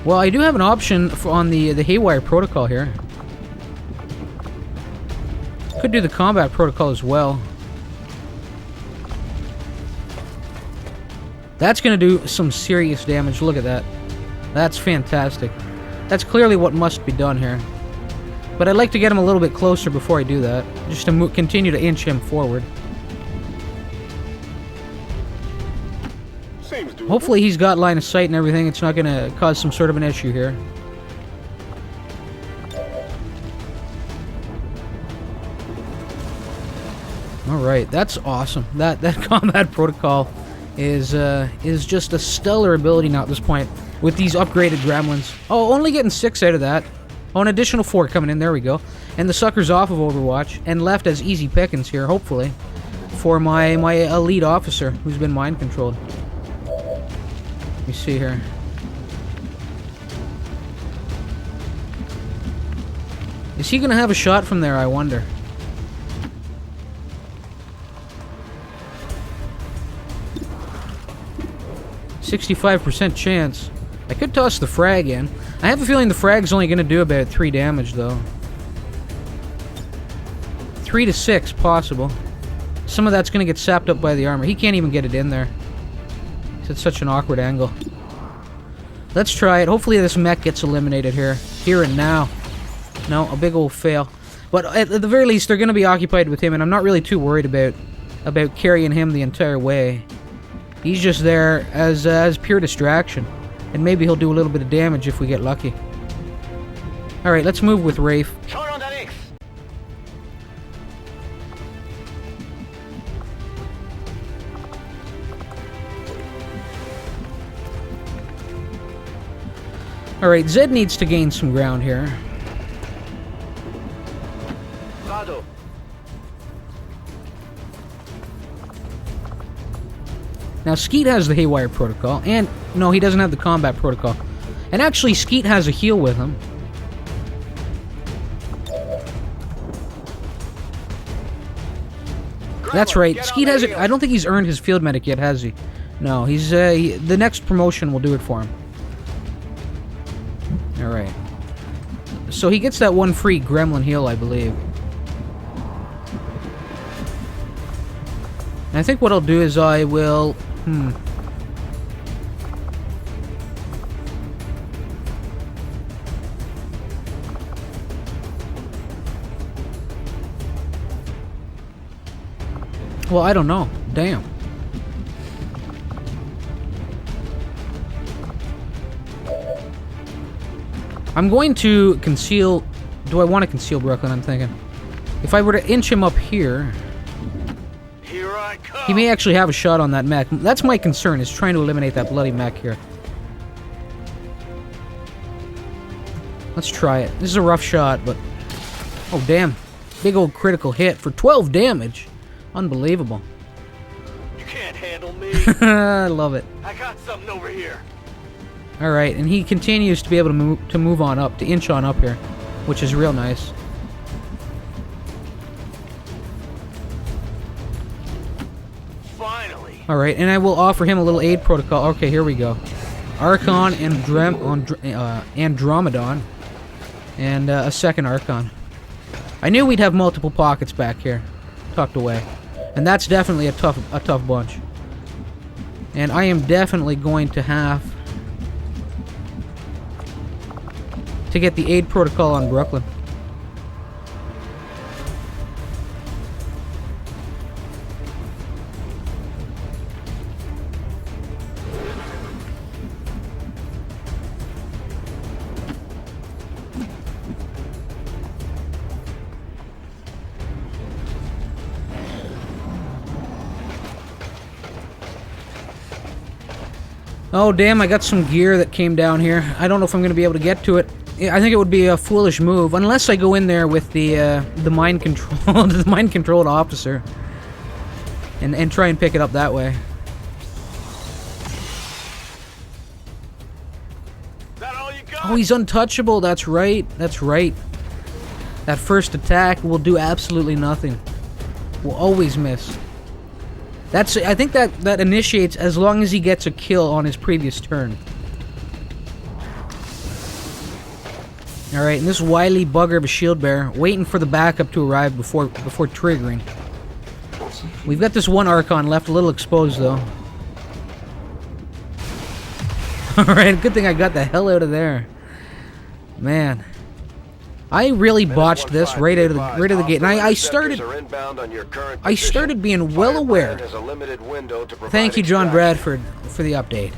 Well, I do have an option on the Haywire protocol here. Could do the combat protocol as well. That's going to do some serious damage. Look at that. That's fantastic. That's clearly what must be done here. But I'd like to get him a little bit closer before I do that. Just to continue to inch him forward. Seems doable. Hopefully he's got line of sight and everything. It's not going to cause some sort of an issue here. Alright, that's awesome. That combat protocol is just a stellar ability now at this point with these upgraded gremlins. Oh, only getting 6 out of that. Oh, an additional 4 coming in. There we go. And the sucker's off of Overwatch and left as easy pickings here, hopefully, for my elite officer who's been mind controlled. Let me see here. Is he gonna have a shot from there, I wonder? 65% chance. I could toss the frag in. I have a feeling the frag's only going to do about 3 damage, though. 3 to 6, possible. Some of that's going to get sapped up by the armor. He can't even get it in there. It's at such an awkward angle. Let's try it. Hopefully this mech gets eliminated here. Here and now. No, a big old fail. But at the very least, they're going to be occupied with him, and I'm not really too worried about carrying him the entire way. He's just there as pure distraction. And maybe he'll do a little bit of damage if we get lucky. Alright, let's move with Rafe. Alright, Zed needs to gain some ground here. Now, Skeet has the Haywire Protocol, and... No, he doesn't have the Combat Protocol. And actually, Skeet has a heal with him. That's right, Skeet has it. I don't think he's earned his Field Medic yet, has he? No, he's... the next promotion will do it for him. Alright. So he gets that one free Gremlin heal, I believe. And I think what I'll do is I will... Well, I don't know. Damn. I'm going to conceal... Do I want to conceal Brooklyn? I'm thinking. If I were to inch him up here... He may actually have a shot on that mech. That's my concern, is trying to eliminate that bloody mech here. Let's try it. This is a rough shot, but... Oh, damn. Big old critical hit for 12 damage. Unbelievable. You can't handle me. I love it. I got something over here. Alright, and he continues to be able to move on up, to inch on up here, which is real nice. Finally. Alright, and I will offer him a little aid protocol. Okay, here we go. Archon and Andromedon. And a second Archon. I knew we'd have multiple pockets back here, tucked away. And that's definitely a tough bunch. And I am definitely going to have to get the aid protocol on Brooklyn. Oh damn, I got some gear that came down here. I don't know if I'm going to be able to get to it. I think it would be a foolish move, unless I go in there with the mind control, the mind-controlled officer, and try and pick it up that way. Is that all you got? Oh, he's untouchable. That's right. That's right. That first attack will do absolutely nothing. Will always miss. That's. I think that initiates as long as he gets a kill on his previous turn. Alright, and this wily bugger of a shield bearer, waiting for the backup to arrive before triggering. We've got this one Archon left, a little exposed though. Alright, good thing I got the hell out of there. Man. I really botched this right out of the gate. And I started being well aware. Thank you, John Bradford, for the update.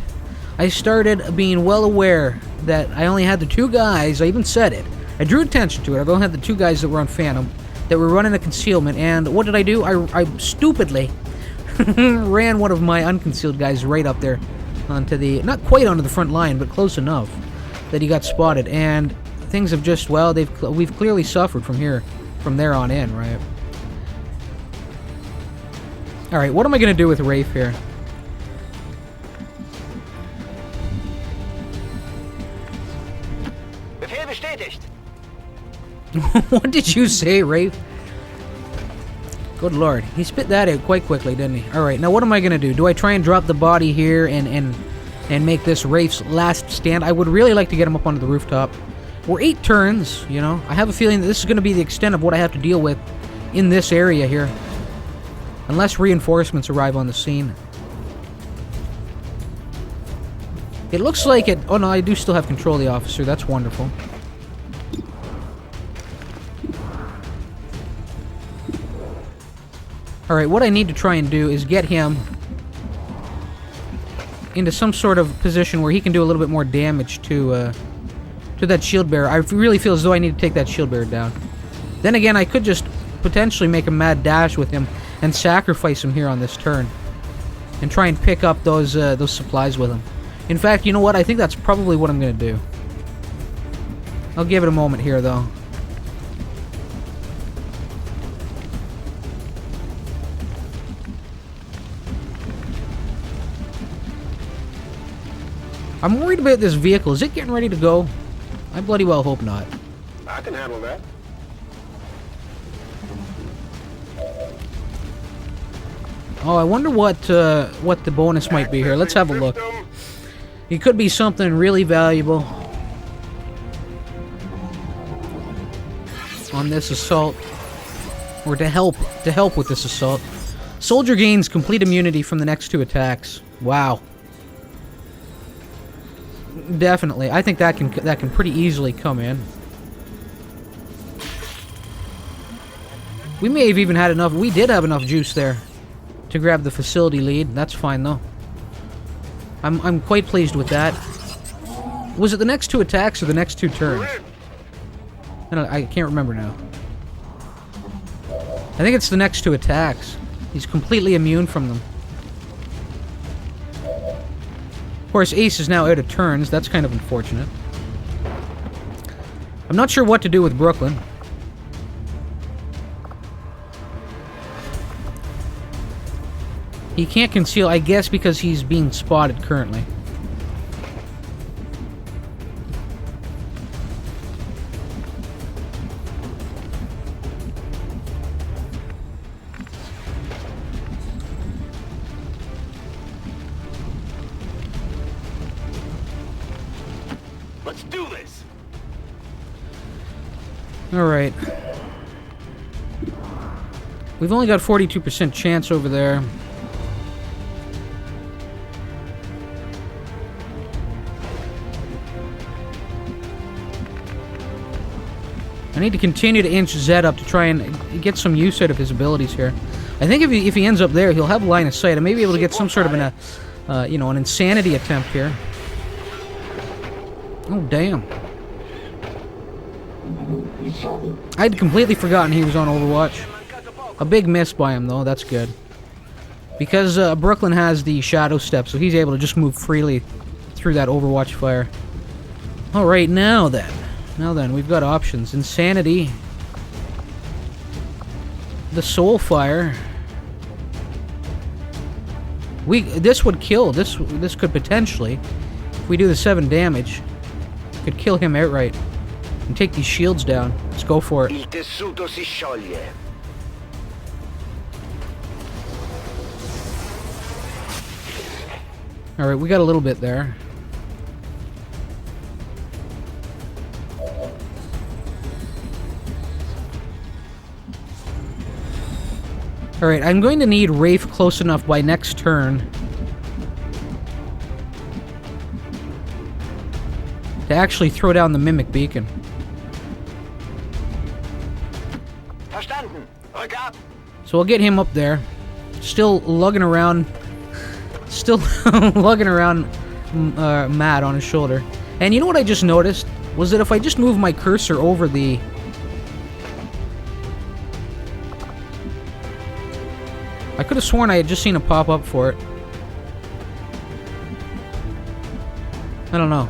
I started being well aware that I only had the 2 guys. I even said it. I drew attention to it. I only had the 2 guys that were on Phantom, that were running a concealment. And what did I do? I stupidly ran one of my unconcealed guys right up there onto the, not quite onto the front line, but close enough that he got spotted. And things have just, well, we've clearly suffered from there on in, right? All right, what am I gonna do with Rafe here? What did you say, Rafe? Good lord. He spit that out quite quickly, didn't he? Alright, now what am I going to do? Do I try and drop the body here and and make this Rafe's last stand. I would really like to get him up onto the rooftop. We're 8 turns, you know. I have a feeling that this is going to be the extent of what I have to deal with in this area here. Unless reinforcements arrive on the scene. It looks like it... Oh no, I do still have control of the officer. That's wonderful. Alright, what I need to try and do is get him into some sort of position where he can do a little bit more damage to that shield bearer. I really feel as though I need to take that shield bearer down. Then again, I could just potentially make a mad dash with him and sacrifice him here on this turn. And try and pick up those supplies with him. In fact, you know what? I think that's probably what I'm going to do. I'll give it a moment here, though. I'm worried about this vehicle. Is it getting ready to go? I bloody well hope not. I can handle that. Oh, I wonder what the bonus might be here. Let's have a look. It could be something really valuable on this assault, or to help with this assault. Soldier gains complete immunity from the next 2 attacks. Wow. Definitely. I think that can pretty easily come in. We may have even had enough. We did have enough juice there to grab the facility lead. That's fine though. I'm quite pleased with that. Was it the next 2 attacks or the next 2 turns? I can't remember now. I think it's the next 2 attacks. He's completely immune from them. Of course, Ace is now out of turns. That's kind of unfortunate. I'm not sure what to do with Brooklyn. He can't conceal, I guess, because he's being spotted currently. Let's do this. Alright. We've only got 42% chance over there. I need to continue to inch Zed up to try and get some use out of his abilities here. I think if he ends up there, he'll have line of sight. I may be able to get some sort of an insanity attempt here. Oh, damn. I'd completely forgotten he was on Overwatch. A big miss by him, though. That's good. Because Brooklyn has the Shadow Step, so he's able to just move freely through that Overwatch fire. Alright, now then. Now then, we've got options. Insanity. The Soul Fire. This would kill. This could potentially, if we do the 7 damage, could kill him outright. And take these shields down. Let's go for it. Il tessuto si scioglie. Alright, we got a little bit there. Alright, I'm going to need Rafe close enough by next turn to actually throw down the Mimic Beacon. Verstanden. Rück ab. So we'll get him up there. Still lugging around... Still lugging around Matt on his shoulder. And you know what I just noticed? Was that if I just move my cursor over the... I could have sworn I had just seen a pop-up for it. I don't know.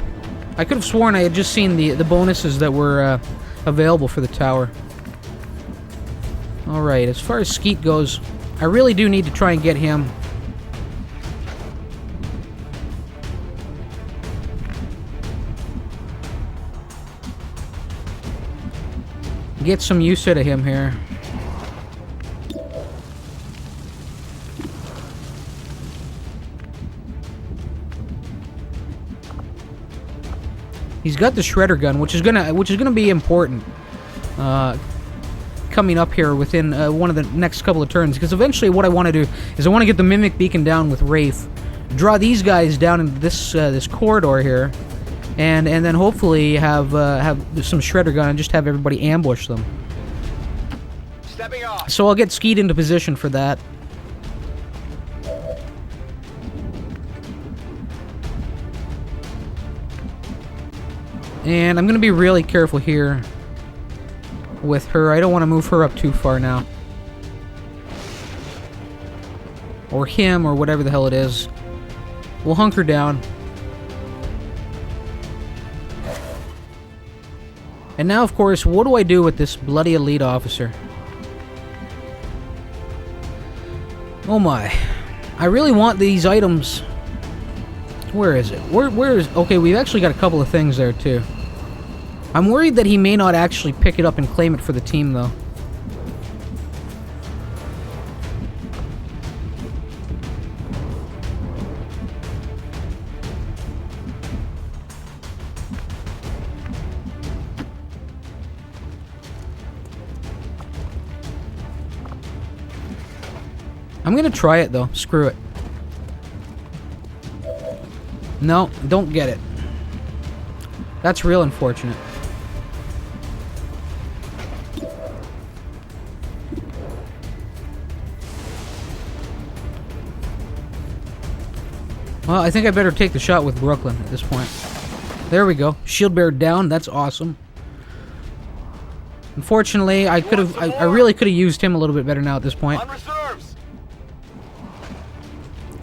I could have sworn I had just seen the bonuses that were available for the tower. Alright, as far as Skeet goes, I really do need to try and get him. Get some use out of him here. He's got the shredder gun, which is gonna be important coming up here within one of the next couple of turns. Because eventually, what I want to do is I want to get the mimic beacon down with Wraith, draw these guys down into this corridor here, and then hopefully have some shredder gun and just have everybody ambush them. Stepping off. So I'll get Skeet into position for that. And I'm going to be really careful here with her. I don't want to move her up too far now. Or him, or whatever the hell it is. We'll hunker down. And now, of course, what do I do with this bloody elite officer? Oh my. I really want these items. Where is it? Where is... Okay, we've actually got a couple of things there, too. I'm worried that he may not actually pick it up and claim it for the team, though. I'm gonna try it, though. Screw it. No, don't get it. That's real unfortunate. Well, I think I better take the shot with Brooklyn at this point. There we go. Shield bearer down. That's awesome. Unfortunately, I really could have used him a little bit better now at this point. On reserves.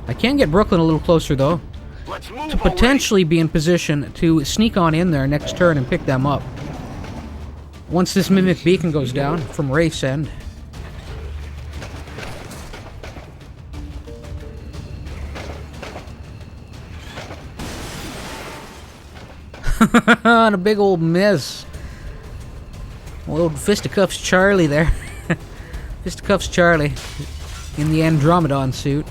I can get Brooklyn a little closer, though, Let's move to potentially be in position to sneak on in there next turn and pick them up. Once this Mimic Beacon goes down from Wraith's end. And a big old miss. Old Fisticuffs Charlie there. Fisticuffs Charlie in the Andromedon suit.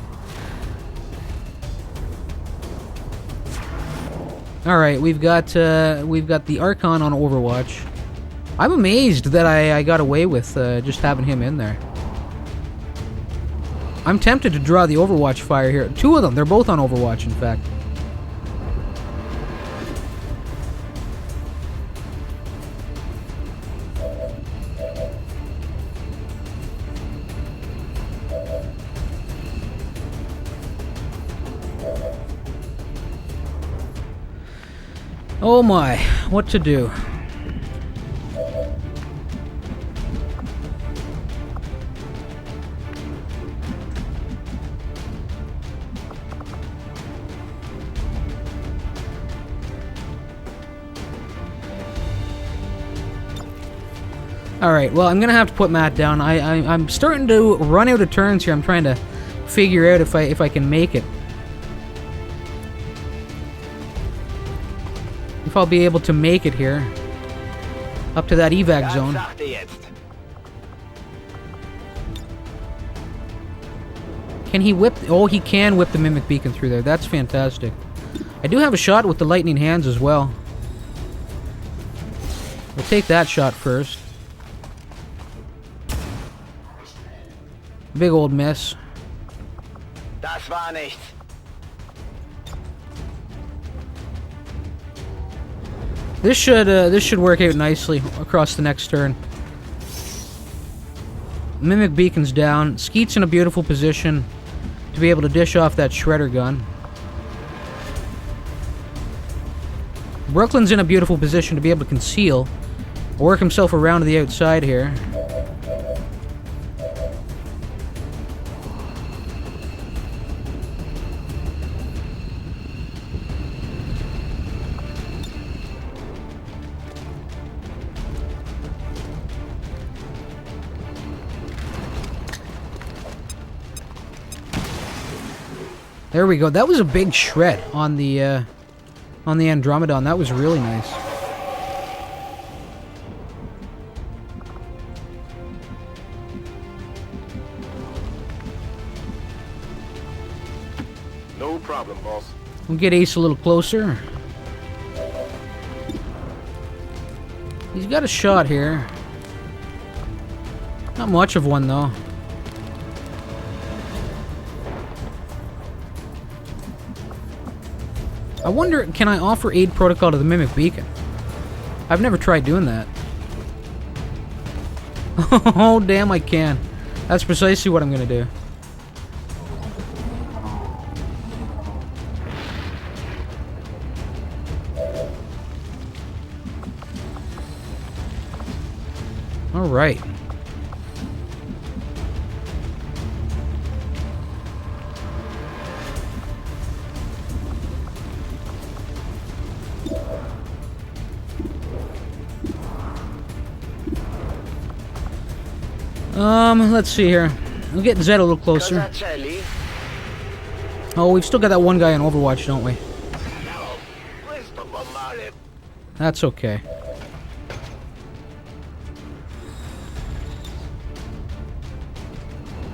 Alright, we've got the Archon on Overwatch. I'm amazed that I got away with just having him in there. I'm tempted to draw the Overwatch fire here. Two of them, they're both on Overwatch, in fact. Oh my, what to do? Alright, well, I'm gonna have to put Matt down. I'm starting to run out of turns here. I'm trying to figure out if I can make it. If I'll be able to make it here. Up to that evac zone. Can he whip... Oh, he can whip the Mimic Beacon through there. That's fantastic. I do have a shot with the Lightning Hands as well. We'll take that shot first. Big old miss. Das war nichts. This should work out nicely across the next turn. Mimic Beacon's down. Skeet's in a beautiful position to be able to dish off that shredder gun. Brooklyn's in a beautiful position to be able to conceal, work himself around to the outside here. There we go. That was a big shred on the Andromedon. That was really nice. No problem, boss. We'll get Ace a little closer. He's got a shot here. Not much of one, though. I wonder, can I offer aid protocol to the Mimic Beacon? I've never tried doing that. Oh, damn, I can. That's precisely what I'm gonna do. Alright. Let's see here. We'll get Zed a little closer. Oh, we've still got that one guy in Overwatch, don't we? That's okay.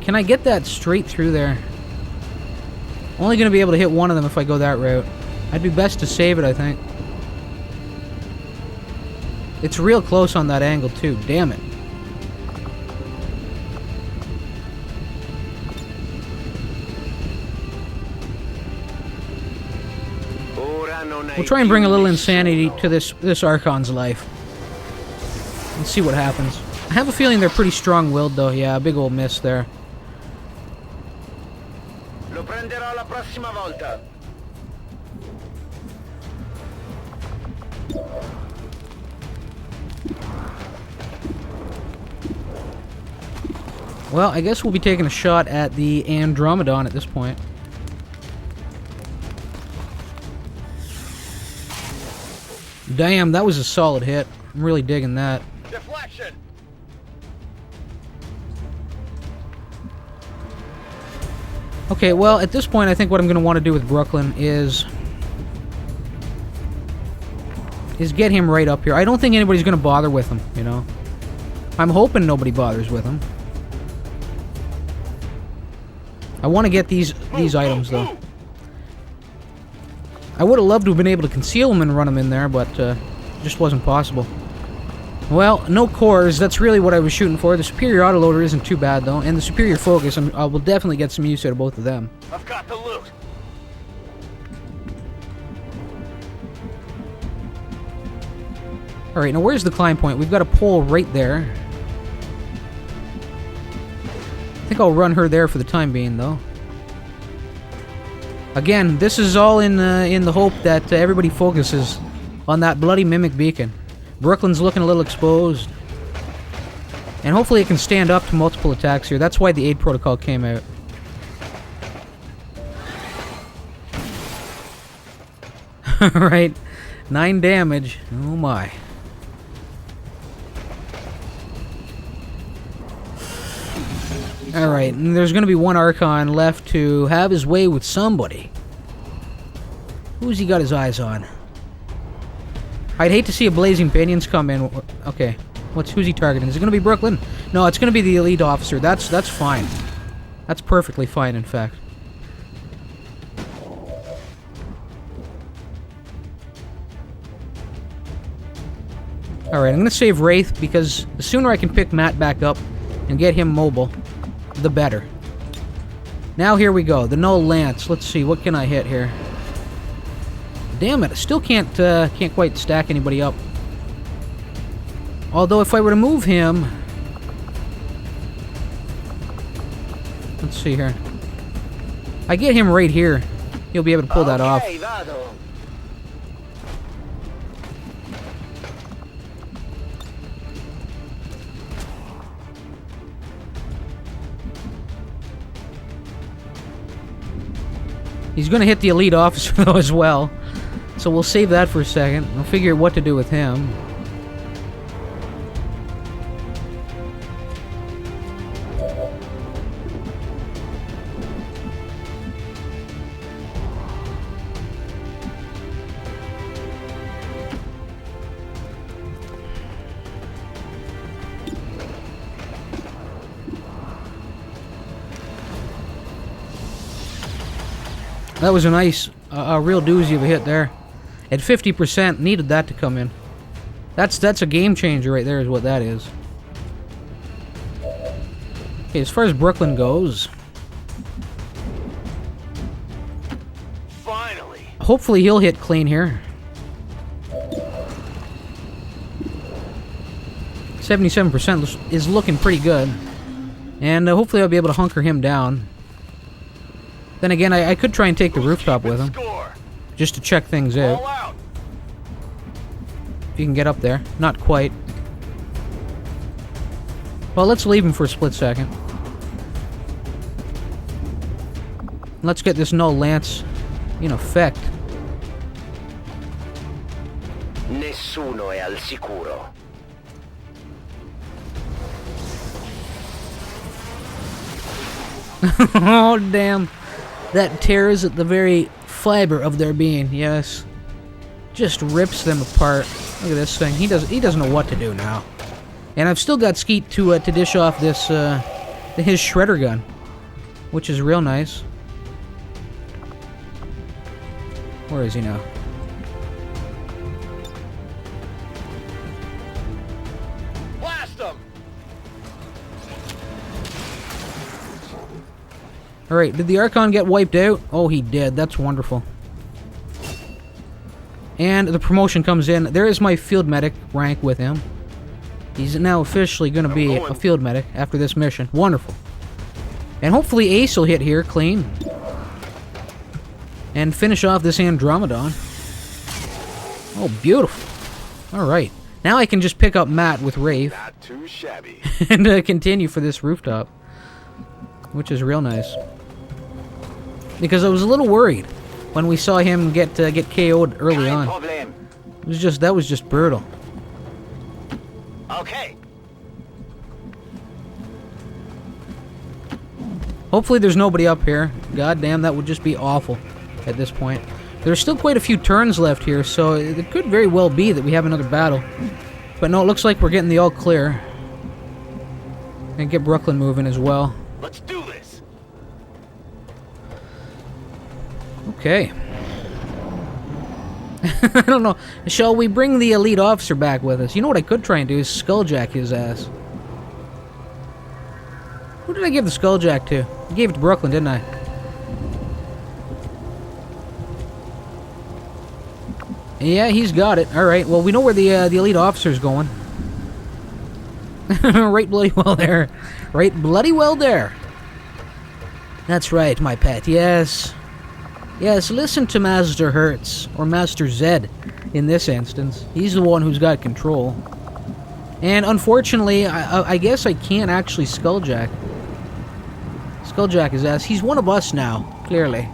Can I get that straight through there? Only gonna be able to hit one of them if I go that route. I'd be best to save it, I think. It's real close on that angle, too. Damn it. We'll try and bring a little insanity to this Archon's life. Let's see what happens. I have a feeling they're pretty strong-willed, though. Yeah, a big old miss there. Lo prenderò la prossima volta. Well, I guess we'll be taking a shot at the Andromedon at this point. Damn, that was a solid hit. I'm really digging that. Deflection. Okay, well, at this point, I think what I'm going to want to do with Brooklyn is get him right up here. I don't think anybody's going to bother with him, you know. I'm hoping nobody bothers with him. I want to get these items, though. I would have loved to have been able to conceal them and run them in there, but it just wasn't possible. Well, no cores. That's really what I was shooting for. The superior autoloader isn't too bad, though, and the superior focus, I will definitely get some use out of both of them. I've got the loot. Alright, now where's the climb point? We've got a pole right there. I think I'll run her there for the time being, though. Again, this is all in the hope that everybody focuses on that bloody Mimic Beacon. Brooklyn's looking a little exposed. And hopefully it can stand up to multiple attacks here. That's why the aid protocol came out. Alright. 9 damage. Oh my. Alright, and there's going to be one Archon left to have his way with somebody. Who's he got his eyes on? I'd hate to see a Blazing Pinions come in. Okay, who's he targeting? Is it going to be Brooklyn? No, it's going to be the elite officer. That's fine. That's perfectly fine, in fact. Alright, I'm going to save Wraith because the sooner I can pick Matt back up and get him mobile, the better. Now here we go. The Null Lance. Let's see, what can I hit here? Damn it, I still can't quite stack anybody up. Although if I were to move him... Let's see here. I get him right here. He'll be able to pull that off. He's going to hit the elite officer, though, as well. So we'll save that for a second. We'll figure out what to do with him. That was a nice, a real doozy of a hit there. At 50%, needed that to come in. That's a game changer right there is what that is. Okay, as far as Brooklyn goes... Finally! Hopefully he'll hit clean here. 77% is looking pretty good. And hopefully I'll be able to hunker him down. Then again, I could try and take the rooftop with him. Just to check things out. If you can get up there. Not quite. Well, let's leave him for a split second. Let's get this null lance in effect. Nessuno è al sicuro. Oh, damn. That tears at the very fiber of their being, yes. Just rips them apart. Look at this thing. He doesn't know what to do now. And I've still got Skeet to dish off this, his shredder gun. Which is real nice. Where is he now? Blast him! Alright, did the Archon get wiped out? Oh, he did. That's wonderful. And the promotion comes in. There is my field medic rank with him. He's now officially going to be a field medic after this mission. Wonderful. And hopefully Ace will hit here clean. And finish off this Andromedon. Oh, beautiful. Alright. Now I can just pick up Matt with Rafe. Not too shabby. And continue for this rooftop. Which is real nice. Because I was a little worried when we saw him get KO'd early on. That was just brutal. Okay. Hopefully there's nobody up here. God damn, that would just be awful at this point. There's still quite a few turns left here, so it could very well be that we have another battle. But no, it looks like we're getting the all clear. And get Brooklyn moving as well. Let's do this. Okay. I don't know. Shall we bring the elite officer back with us? You know what I could try and do is skulljack his ass. Who did I give the skulljack to? I gave it to Brooklyn, didn't I? Yeah, he's got it. Alright, well, we know where the elite officer's going. Right bloody well there. Right bloody well there. That's right, my pet, yes. Yes, listen to Master Hertz, or Master Zed, in this instance. He's the one who's got control. And unfortunately, I guess I can't actually skulljack. Skulljack his ass. He's one of us now, clearly.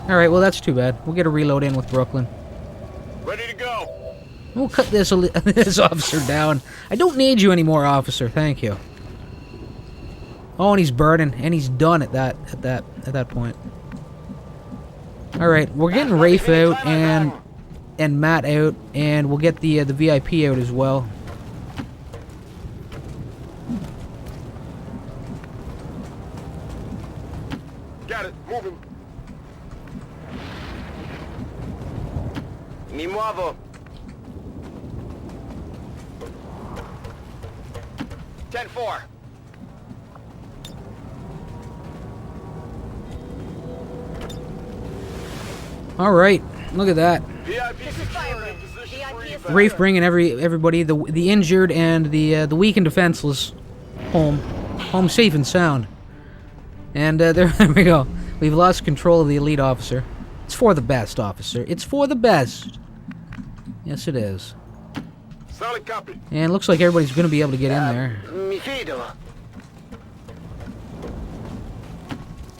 Alright, well that's too bad. We'll get a reload in with Brooklyn. Ready to go. We'll cut this officer down. I don't need you anymore, officer. Thank you. Oh, and he's burning, and he's done at that point. All right, we're getting Rafe out and Matt out, and we'll get the VIP out as well. Got it. Moving. Mi muovo. 10-4. All right, look at that. VIP secured in position for evac. Rafe bringing everybody, the injured and the weak and defenseless, home safe and sound. And there we go. We've lost control of the elite officer. It's for the best, officer. It's for the best. Yes, it is. Solid copy. And it looks like everybody's going to be able to get in there. Mi fido.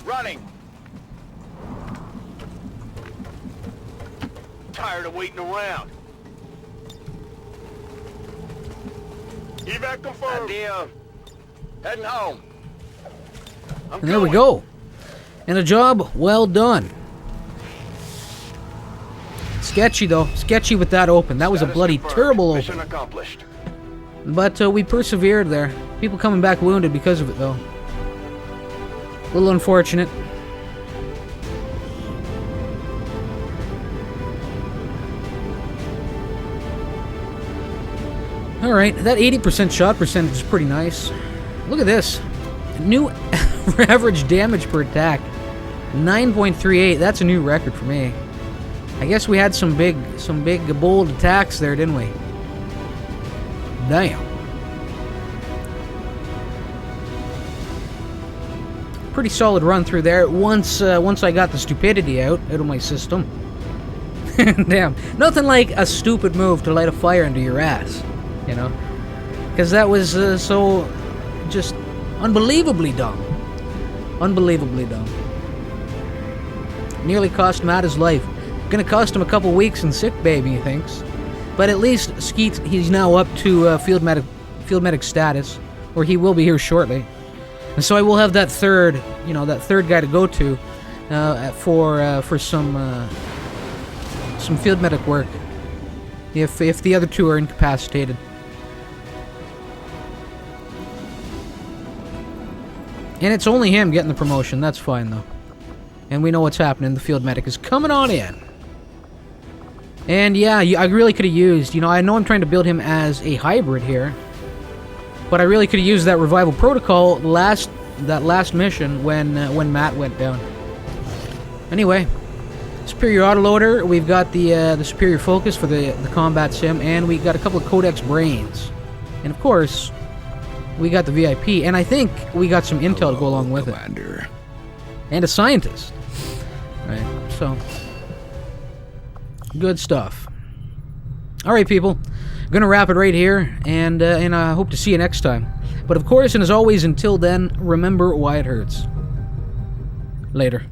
Running. Tired of waiting around. Evac confirmed. Addio. Heading home. And there we go. And a job well done. Sketchy, though. Sketchy with that open. That was a bloody terrible Mission open. accomplished. But we persevered there. People coming back wounded because of it, though. A little unfortunate. Alright, that 80% shot percentage is pretty nice. Look at this. New average damage per attack. 9.38. That's a new record for me. I guess we had some big, bold attacks there, didn't we? Damn. Pretty solid run through there. Once I got the stupidity out of my system. Damn. Nothing like a stupid move to light a fire into your ass. You know? Because that was so just unbelievably dumb. Unbelievably dumb. Nearly cost Matt his life. Gonna cost him a couple weeks in sick bay, he thinks. But at least Skeet, he's now up to field medic status, or he will be here shortly. And so I will have that third guy to go to for some field medic work. If the other two are incapacitated. And it's only him getting the promotion. That's fine though. And we know what's happening. The field medic is coming on in. And yeah, I really could have used, I know I'm trying to build him as a hybrid here, but I really could have used that revival protocol that last mission when Matt went down. Anyway, superior autoloader, we've got the superior focus for the combat sim, and we got a couple of codex brains, and of course we got the VIP, and I think we got some intel to go along with Commander. it, and a scientist. Right, so good stuff. All right, people, gonna wrap it right here, and I hope to see you next time. But of course, and as always, until then, remember why it hurts. Later.